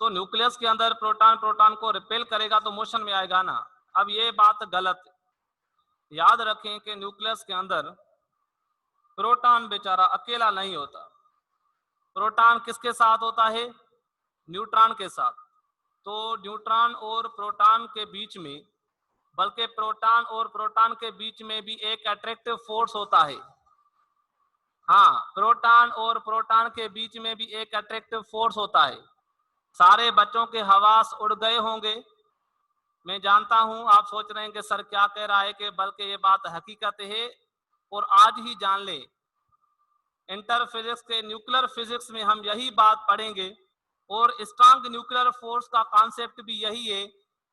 तो न्यूक्लियस के अंदर प्रोटॉन प्रोटॉन को रिपेल करेगा तो मोशन में आएगा ना। अब ये बात गलत है। याद रखें कि न्यूक्लियस के अंदर प्रोटॉन बेचारा अकेला नहीं होता। प्रोटॉन किसके साथ होता है? न्यूट्रॉन के साथ। तो न्यूट्रॉन और प्रोटॉन के बीच में, बल्कि प्रोटॉन और प्रोटॉन के बीच में भी एक अट्रैक्टिव फोर्स होता है। हाँ, प्रोटॉन और प्रोटॉन के बीच में भी एक अट्रैक्टिव फोर्स होता है। सारे बच्चों के हवास उड़ गए होंगे। मैं जानता हूं आप सोच रहे हैं कि सर क्या कह रहा है, कि बल्कि ये बात हकीकत है और आज ही जान ले। इंटर फिजिक्स के न्यूक्लियर फिजिक्स में हम यही बात पढ़ेंगे और स्ट्रांग न्यूक्लियर फोर्स का कॉन्सेप्ट भी यही है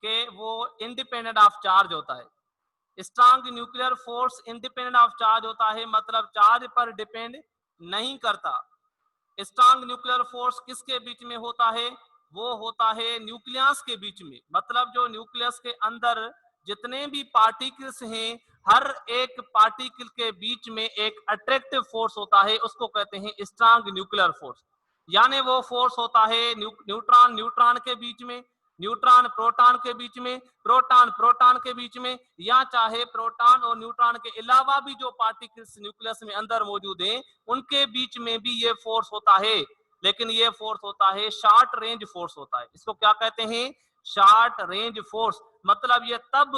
कि वो इंडिपेंडेंट ऑफ चार्ज होता है। Strong nuclear force independent of charge होता है, मतलब चार्ज पर डिपेंड नहीं करता। स्ट्रांग न्यूक्लियर फोर्स किसके बीच में होता है? वो होता है न्यूक्लियस के बीच में। मतलब जो न्यूक्लियस के अंदर जितने भी पार्टिकल्स हैं, हर एक पार्टिकल के बीच में एक अट्रैक्टिव फोर्स होता है, उसको कहते हैं स्ट्रांग न्यूक्लियर फोर्स। यानी वो फोर्स होता है न्यूट्रॉन न्यूट्रॉन के बीच में, न्यूट्रॉन प्रोटॉन के बीच में, प्रोटॉन प्रोटॉन के बीच में, या चाहे प्रोटॉन और न्यूट्रॉन के अलावा भी जो पार्टिकल्स न्यूक्लियस में अंदर मौजूद हैं उनके बीच में भी ये फोर्स होता है। लेकिन ये फोर्स होता है शॉर्ट रेंज फोर्स होता है। इसको क्या कहते हैं? Short range force. मतलब ये तब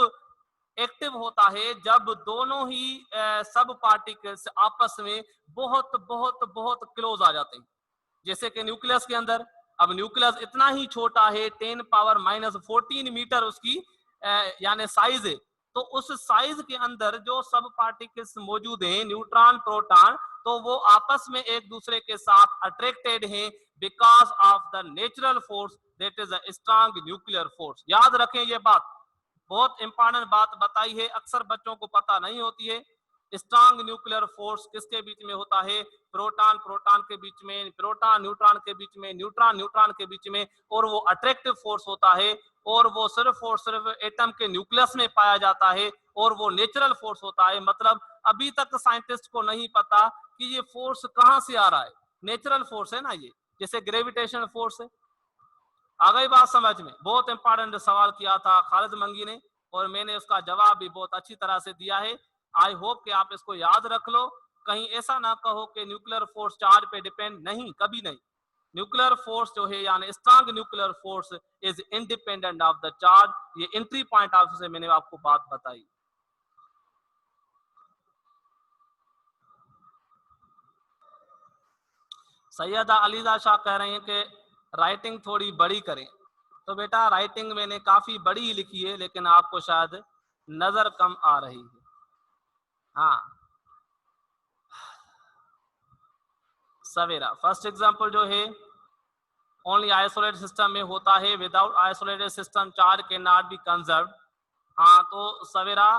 एक्टिव होता है जब दोनों ही सब पार्टिकल्स आपस में बहुत बहुत बहुत क्लोज आ जाते हैं। जैसे कि न्यूक्लियस के अंदर, अब न्यूक्लियस इतना ही छोटा है, 10⁻⁻14 मीटर उसकी यानी साइज है। तो उस साइज के अंदर जो सब पार्टिकल्स मौजूद हैं, न्यूट्रॉन प्रोटॉन, तो वो आपस में एक दूसरे के साथ अट्रैक्टेड हैं because of the natural force that is a strong nuclear force. याद रखें ये बात, बहुत इंपॉर्टेंट बात बताई है, अक्सर बच्चों को पता नहीं होती है। स्ट्रांग न्यूक्लियर फोर्स किसके बीच में होता है? प्रोटॉन प्रोटॉन के बीच में, प्रोटॉन न्यूट्रॉन के बीच में, न्यूट्रॉन न्यूट्रॉन के बीच में। और वो अट्रैक्टिव फोर्स होता है और वो सिर्फ और सिर्फ एटम के न्यूक्लियस में पाया जाता है और वो नेचुरल फोर्स होता है। मतलब अभी तक साइंटिस्ट को नहीं पता कि ये फोर्स कहां से आ रहा है। नेचुरल फोर्स है ना ये, जैसे ग्रेविटेशन फोर्स है। आ गई बात समझ में? बहुत इंपॉर्टेंट सवाल किया था खालिद मंगी ने और मैंने उसका जवाब भी बहुत अच्छी तरह से दिया है। आई होप कि आप इसको याद रख लो, कहीं ऐसा ना कहो कि न्यूक्लियर फोर्स चार्ज पे डिपेंड, नहीं, कभी नहीं। न्यूक्लियर फोर्स जो है यानी strong nuclear force is independent of the charge. ये एंट्री पॉइंट ऑफ से मैंने आपको बात बताई। सैयदा अलीजा शाह कह रहे हैं कि राइटिंग थोड़ी बड़ी करें। तो बेटा राइटिंग मैंने काफी बड़ी ही लिखी है, लेकिन आपको शायद नजर कम आ रही है। हाँ, सवेरा फर्स्ट एग्जांपल जो है ओनली आइसोलेटेड सिस्टम में होता है, without isolated system charge can not be conserve. हाँ, तो सवेरा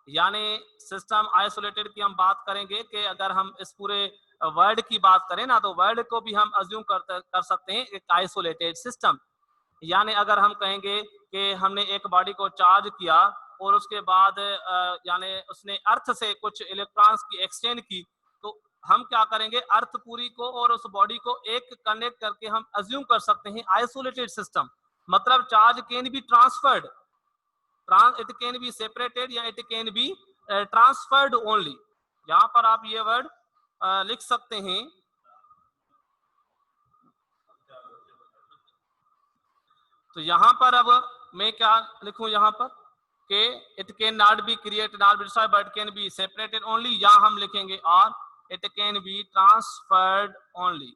यानी सिस्टम आइसोलेटेड की हम बात करेंगे कि अगर हम इस पूरे वर्ल्ड की बात करें ना, तो वर्ल्ड को भी हम अज्यूम कर सकते हैं एक आइसोलेटेड सिस्टम। यानी अगर हम कहेंगे कि हमने एक बॉडी को चार्ज किया और उसके बाद यानी उसने अर्थ से कुछ इलेक्ट्रॉन्स की एक्सचेंज की, तो हम क्या करेंगे, अर्थ पूरी को और उस बॉडी को एक कनेक्ट करके हम अज्यूम कर सकते हैं आइसोलेटेड सिस्टम। मतलब charge can be transferred, it can be separated या it can be transferred only. यहाँ पर आप ये वर्ड लिख सकते हैं। तो यहाँ पर अब मैं क्या लिखूं यहाँ पर कि it can not be created not be destroyed but can be separated only, या हम लिखेंगे और it can be transferred only.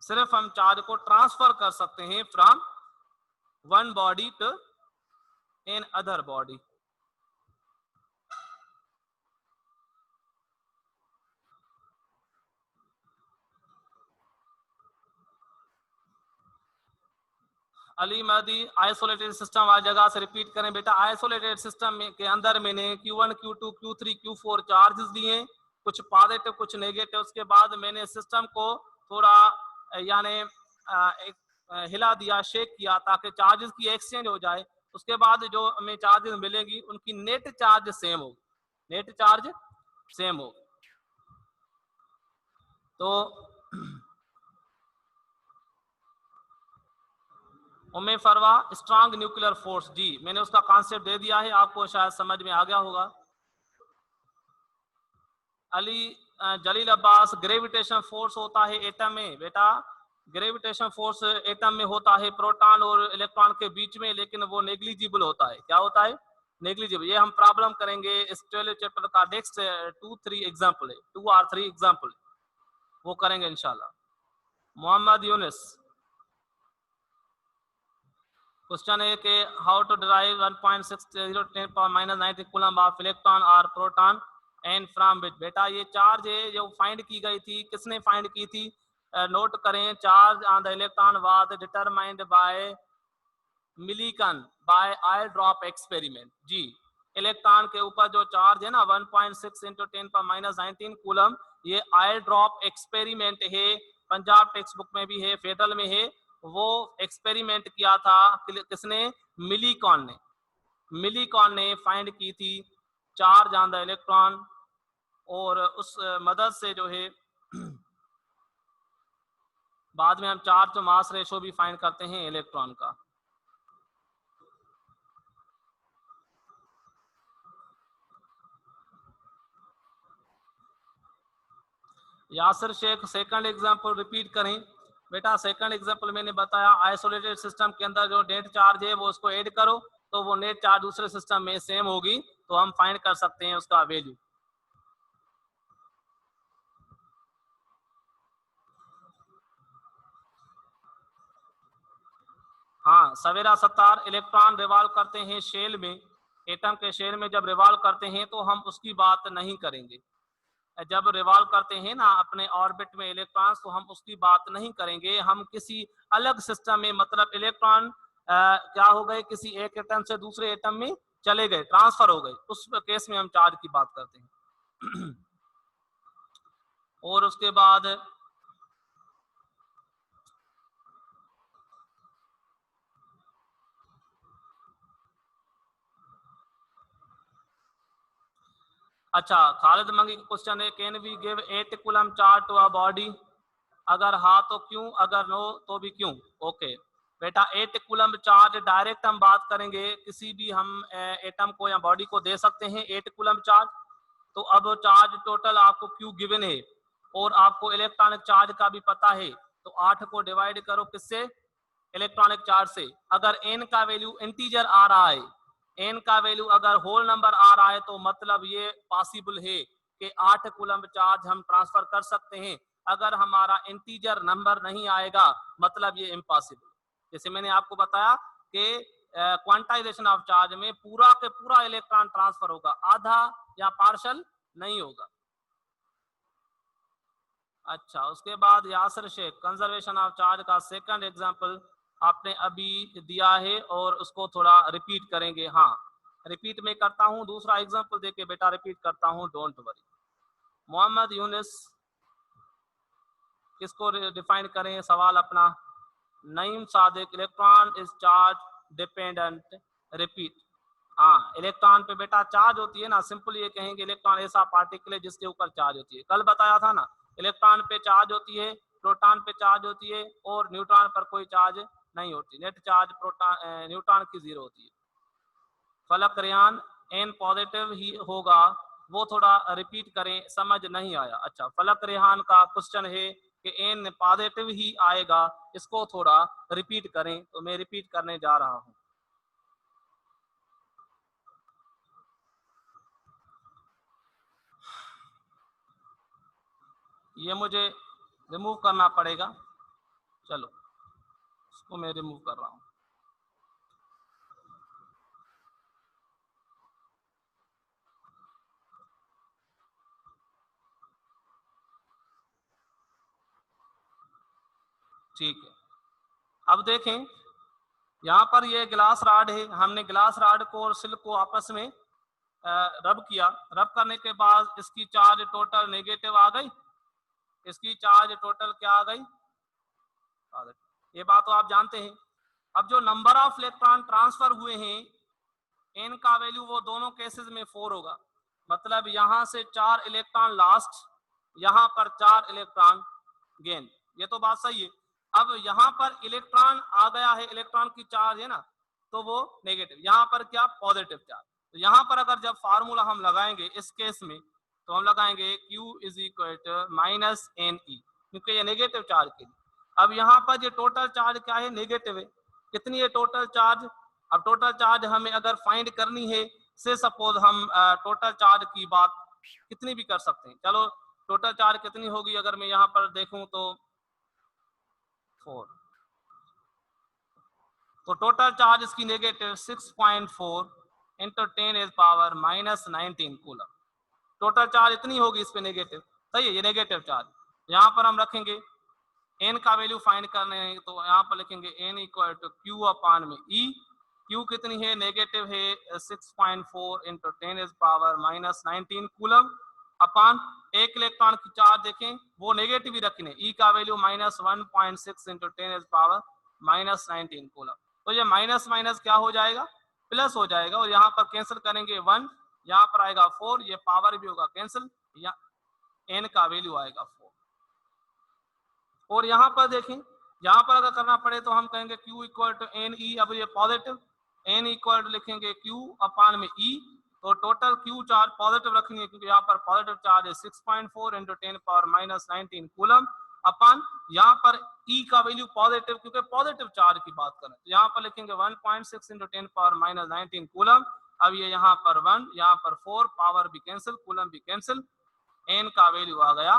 सिर्फ हम चार्ज को ट्रांसफर कर सकते हैं from one body to another body. Ali Mahdi isolated system वाली जगह से रिपीट करें बेटा। आइसोलेटेड सिस्टम में के अंदर मैंने Q1 Q2 Q3 Q4 charges दिए, कुछ पॉजिटिव कुछ नेगेटिव। उसके बाद मैंने सिस्टम को थोड़ा यानी हिला दिया, शेक किया ताकि चार्जेस की एक्सचेंज हो जाए। उसके बाद जो हमें चार्जेस मिलेगी उनकी नेट चार्ज सेम हो, नेट चार्ज सेम हो। तो उम्मे फरवा स्ट्रांग न्यूक्लियर फोर्स, जी मैंने उसका कॉन्सेप्ट दे दिया है, आपको शायद समझ में आ गया होगा। अली जलील अब्बास ग्रेविटेशन फोर्स होता है एटम में बेटा, ग्रेविटेशन फोर्स एटम में होता है प्रोटॉन और इलेक्ट्रॉन के बीच में, लेकिन वो नेग्लिजिबल होता है। क्या होता है? नेग्लिजिबल। ये हम प्रॉब्लम करेंगे इस 12 चैप्टर का नेक्स्ट 2-3 एग्जांपल है, 2 और 3 एग्जांपल वो करेंगे इंशाल्लाह। मोहम्मद यूनुस क्वेश्चन है कि how to derive 1.6010⁻⁹ coulomb of electron और प्रोटॉन एंड फ्रॉम विच। बेटा ये चार्ज है जो फाइंड की गई थी, किसने फाइंड की थी? नोट करें, charge on the electron was determined by Millikan by oil drop experiment. जी इलेक्ट्रॉन के ऊपर जो चार्ज है ना 1.6 × 10⁻⁹ कूलम, ये आई ड्रॉप एक्सपेरिमेंट है, पंजाब टेक्स्ट बुक में भी है, फेडरल में है। वो एक्सपेरिमेंट किया था किसने? मिलीकॉन ने। मिलीकॉन ने फाइंड की थी चार्ज ऑन द इलेक्ट्रॉन, और उस मदद से जो है बाद में हम चार्ज टू मास रेशो भी फाइंड करते हैं इलेक्ट्रॉन का। Yasir Shaikh second example repeat करें बेटा। सेकंड एग्जांपल मैंने बताया आइसोलेटेड सिस्टम के अंदर जो नेट चार्ज है वो उसको ऐड करो तो वो नेट चार्ज दूसरे सिस्टम में सेम होगी, तो हम फाइंड कर सकते हैं उसका वैल्यू। हाँ सवेरा सत्तार, इलेक्ट्रॉन रिवॉल्व करते हैं शेल में, एटम के शेल में जब रिवॉल्व करते हैं तो हम उसकी बात नहीं करेंगे। जब रिवॉल्व करते हैं ना अपने ऑर्बिट में इलेक्ट्रॉन्स, तो हम उसकी बात नहीं करेंगे। हम किसी अलग सिस्टम में, मतलब इलेक्ट्रॉन क्या हो गए, किसी एक एटम से दूसरे एटम में चले गए, ट्रांसफर हो गए, उस केस में हम चार्ज की बात करते हैं। और उसके बाद अच्छा खालिद मंगी का क्वेश्चन है, can we give 8 coulomb charge to a body? अगर हाँ तो क्यों, अगर नो तो भी क्यों? ओके बेटा 8 कूलम चार्ज डायरेक्ट हम बात करेंगे, किसी भी हम एटम को या बॉडी को दे सकते हैं 8 कूलम चार्ज। तो अब चार्ज टोटल आपको क्यों गिवन है और आपको इलेक्ट्रॉनिक चार्ज का भी पता है, तो 8 को डिवाइड करो किससे? इलेक्ट्रॉनिक चार्ज से। अगर n का वैल्यू इंटीजर आ रहा है, n का वैल्यू अगर होल नंबर आ रहा है, तो मतलब ये पॉसिबल है कि 8 कूलम चार्ज हम ट्रांसफर कर सकते हैं। अगर हमारा इंटीजर नंबर नहीं आएगा मतलब ये इम्पॉसिबल। जैसे मैंने आपको बताया कि क्वांटाइजेशन ऑफ चार्ज में पूरा के पूरा इलेक्ट्रॉन ट्रांसफर होगा, आधा या पार्शल नहीं होगा। अच्छा उसके बाद Yasir Shaikh conservation of charge का सेकंड एग्जांपल आपने अभी दिया है और उसको थोड़ा रिपीट करेंगे। हाँ रिपीट में करता हूँ, दूसरा एग्जांपल देके बेटा रिपीट करता हूँ, डोंट वरी। मोहम्मद यूनुस किसको डिफाइन करें सवाल अपना? Naeem Sadiq electron is charge dependent. Repeat. हाँ इलेक्ट्रॉन पे बेटा चार्ज होती है ना, सिंपल ये कहेंगे इलेक्ट्रॉन ऐसा पार्टिकल है जिसके ऊपर चार्ज होती है। कल बताया था ना, इलेक्ट्रॉन पे चार्ज होती है, प्रोटॉन पे चार्ज होती है और न्यूट्रॉन पर कोई चार्ज नहीं होती। नेट चार्ज प्रोटॉन न्यूट्रॉन की 0 होती है। फलक रेयान एन पॉजिटिव ही होगा, वो थोड़ा रिपीट करें, समझ नहीं आया। अच्छा फलक रेहान का क्वेश्चन है कि एन पॉजिटिव ही आएगा, इसको थोड़ा रिपीट करें, तो मैं रिपीट करने जा रहा हूं। ये मुझे रिमूव करना पड़ेगा, चलो इसको मैं रिमूव कर रहा हूं। ठीक है, अब देखें यहाँ पर ये ग्लास रॉड है, हमने ग्लास रॉड को और सिल्क को आपस में रब किया। रब करने के बाद इसकी चार्ज टोटल नेगेटिव आ गई, इसकी चार्ज टोटल क्या आ गई, ये बात तो आप जानते हैं। अब जो नंबर ऑफ इलेक्ट्रॉन ट्रांसफर हुए हैं एन का वैल्यू वो दोनों केसेस में 4 होगा, मतलब यहां से 4 इलेक्ट्रॉन लास्ट, यहां पर 4 इलेक्ट्रॉन गेन, ये तो बात सही है। अब यहां पर इलेक्ट्रॉन आ गया है, इलेक्ट्रॉन की चार्ज है ना, तो वो नेगेटिव, यहां पर क्या पॉजिटिव चार्ज। तो यहां पर अगर जब फार्मूला हम लगाएंगे इस केस में, तो हम लगाएंगे Q is equal to minus N E, क्योंकि ये नेगेटिव चार्ज के लिए। अब यहाँ पर ये टोटल चार्ज क्या है, नेगेटिव है। कितनी है टोटल चार्ज, अब टोटल चार्ज हमें अगर फाइंड करनी है, से सपोज हम टोटल चार्ज की बात कितनी भी कर सकते हैं। चलो टोटल चार्ज कितनी होगी, अगर मैं यहाँ पर देखूं तो 4, तो टोटल चार्ज इसकी negative 6.4 into 10 is power minus 19 coulomb. Total charge इतनी होगी इस पे नेगेटिव, सही है, ये नेगेटिव चार्ज। यहाँ पर हम रखेंगे एन का वैल्यू फाइंड करने हैं, तो यहाँ पर लिखेंगे n equal to q upon में ई। क्यू कितनी है, नेगेटिव है 6.4 into 10 is power minus 19 coulomb upon एक इलेक्ट्रॉन की चार्ज देखें वो नेगेटिव ही रखने, ई का value minus 1.6 into 10 is power minus 19 coulomb. तो ये माइनस माइनस क्या हो जाएगा, प्लस हो जाएगा, और यहाँ पर कैंसिल करेंगे 1, यहाँ पर आएगा 4, ये पावर भी होगा कैंसिल, या एन का वैल्यू आएगा 4। और यहाँ पर देखें, यहाँ पर अगर करना पड़े तो हम कहेंगे Q equal to N E, अब ये पॉजिटिव, एन इक्वल टू लिखेंगे Q अपान में E, तो टोटल Q चार्ज पॉजिटिव रखेंगे क्योंकि यहाँ पर पॉजिटिव चार्ज है 6.4 इंटू 10 पावर माइनस 19 कूलम अपान यहाँ पर E का वैल्यू पॉजिटिव, क्योंकि पॉजिटिव चार्ज की बात करें तो यहाँ पर लिखेंगे 1.6 इंटू 10 पावर माइनस 19 कूलम। अब ये यहाँ पर 1, यहाँ पर 4, पावर भी कैंसिल, कूलम भी कैंसिल, एन का वैल्यू आ गया।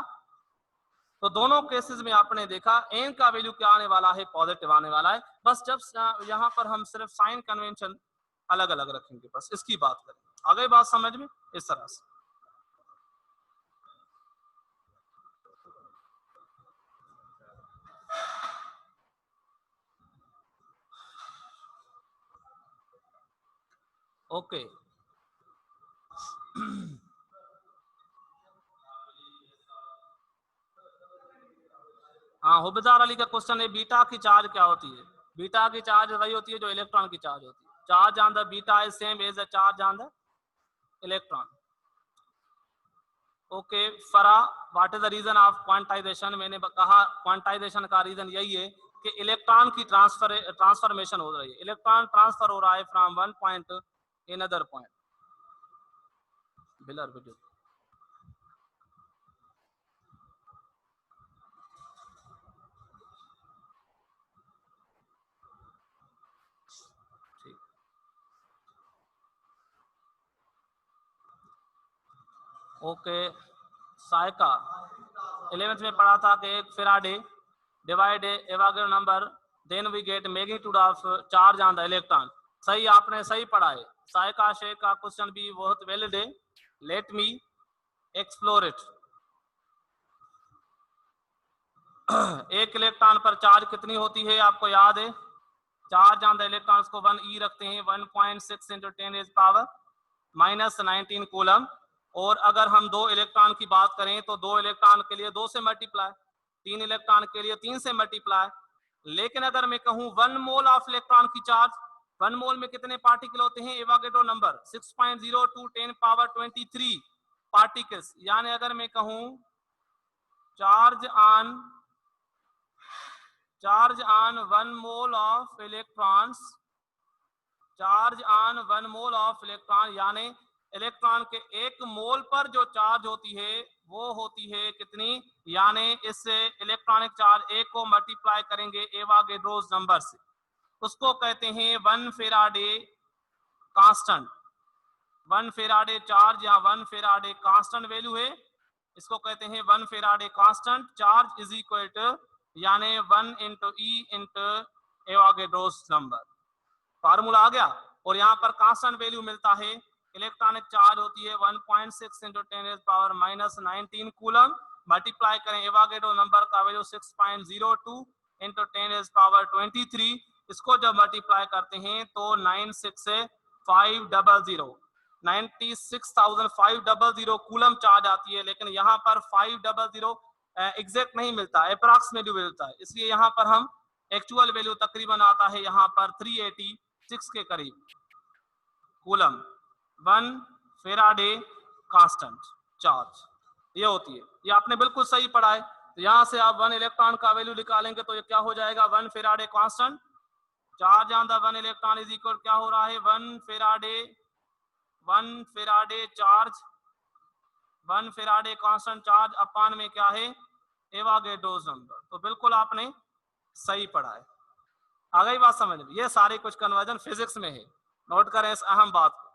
तो दोनों केसेस में आपने देखा एन का वैल्यू क्या आने वाला है, पॉजिटिव आने वाला है। बस जब यहाँ पर हम सिर्फ साइन कन्वेंशन अलग अलग रखेंगे, बस इसकी बात करें, आगे बात समझ में इस तरह से। ओके हाँ, हुबेदार अली का क्वेश्चन है बीटा की चार्ज क्या होती है। बीटा की चार्ज वही होती है जो इलेक्ट्रॉन की चार्ज होती है। Charge on the beta is same as the charge on the electron. Okay Farah, what is the reason of quantization. मैंने कहा क्वांटाइजेशन का रीजन यही है कि इलेक्ट्रॉन की ट्रांसफॉर्मेशन हो रही है, इलेक्ट्रॉन ट्रांसफर हो रहा है from one point in other point. बिलर वीडियो ओके। साइका 11th में पढ़ा था कि एक Faraday divide Avogadro number then we get magnitude of charge on the electron. सही, आपने सही पढ़ा है। साइका शेख का क्वेश्चन भी बहुत वैलिड है, लेट मी एक्सप्लोर इट। एक इलेक्ट्रॉन पर चार्ज कितनी होती है आपको याद है, चार्ज ऑन द इलेक्ट्रॉन्स को 1 ई रखते हैं, 1.6 into 10 is power minus 19 coulomb. और अगर हम 2 इलेक्ट्रॉन की बात करें तो 2 इलेक्ट्रॉन के लिए 2 से मल्टीप्लाई, 3 इलेक्ट्रॉन के लिए 3 से मल्टीप्लाई। लेकिन अगर मैं कहूं 1 मोल ऑफ इलेक्ट्रॉन की चार्ज, 1 मोल में कितने पार्टिकल होते हैं, एवोगाड्रो नंबर 6.02 10 पावर 23 पार्टिकल्स। यानी अगर मैं कहूं charge on 1 mole of electrons, charge on 1 mole of electron, यानी इलेक्ट्रॉन के 1 मोल पर जो चार्ज होती है वो होती है कितनी, यानी इससे इलेक्ट्रॉनिक चार्ज 1 को मल्टीप्लाई करेंगे एवोगाड्रोस नंबर से, उसको कहते हैं 1 फेराडे कांस्टेंट। 1 फेराडे चार्ज या 1 फेराडे कांस्टेंट वैल्यू है, इसको कहते हैं 1 Faraday constant charge is equal to यानी 1 into e into Avogadro's number. Formula आ गया। और यहाँ पर कांस्टेंट वैल्यू मिलता है, इलेक्ट्रॉनिक चार्ज होती है 1.6 into 10 power minus 19 coulomb, multiply करें एवोगाड्रो नंबर का वैल्यू 6.02 इंटू 10⁻23, इसको जब मल्टीप्लाई करते हैं तो 96,500 96,500 कूलम चार्ज आती है, लेकिन यहाँ पर 500 एग्जैक्ट नहीं मिलता, अप्रॉक्सीमेटली मिलता है, इसलिए यहाँ पर हम एक्चुअल वैल्यू तकरीबन आता है यहाँ पर 386 के करीब कूलम 1 फेराडे कांस्टेंट चार्ज ये होती है। ये आपने बिल्कुल सही पढ़ा है। तो यहाँ से आप 1 इलेक्ट्रॉन का वैल्यू निकालेंगे तो ये क्या हो जाएगा, 1 Faraday constant charge on the 1 electron is equal क्या हो रहा है, 1 Faraday charge 1 Faraday constant charge upon में क्या है, एवोगाड्रोस नंबर। तो बिल्कुल आपने सही पढ़ा है। आ गई बात समझ में? ये सारे कुछ कन्वर्जन फिजिक्स में है, नोट करें इस अहम बात को।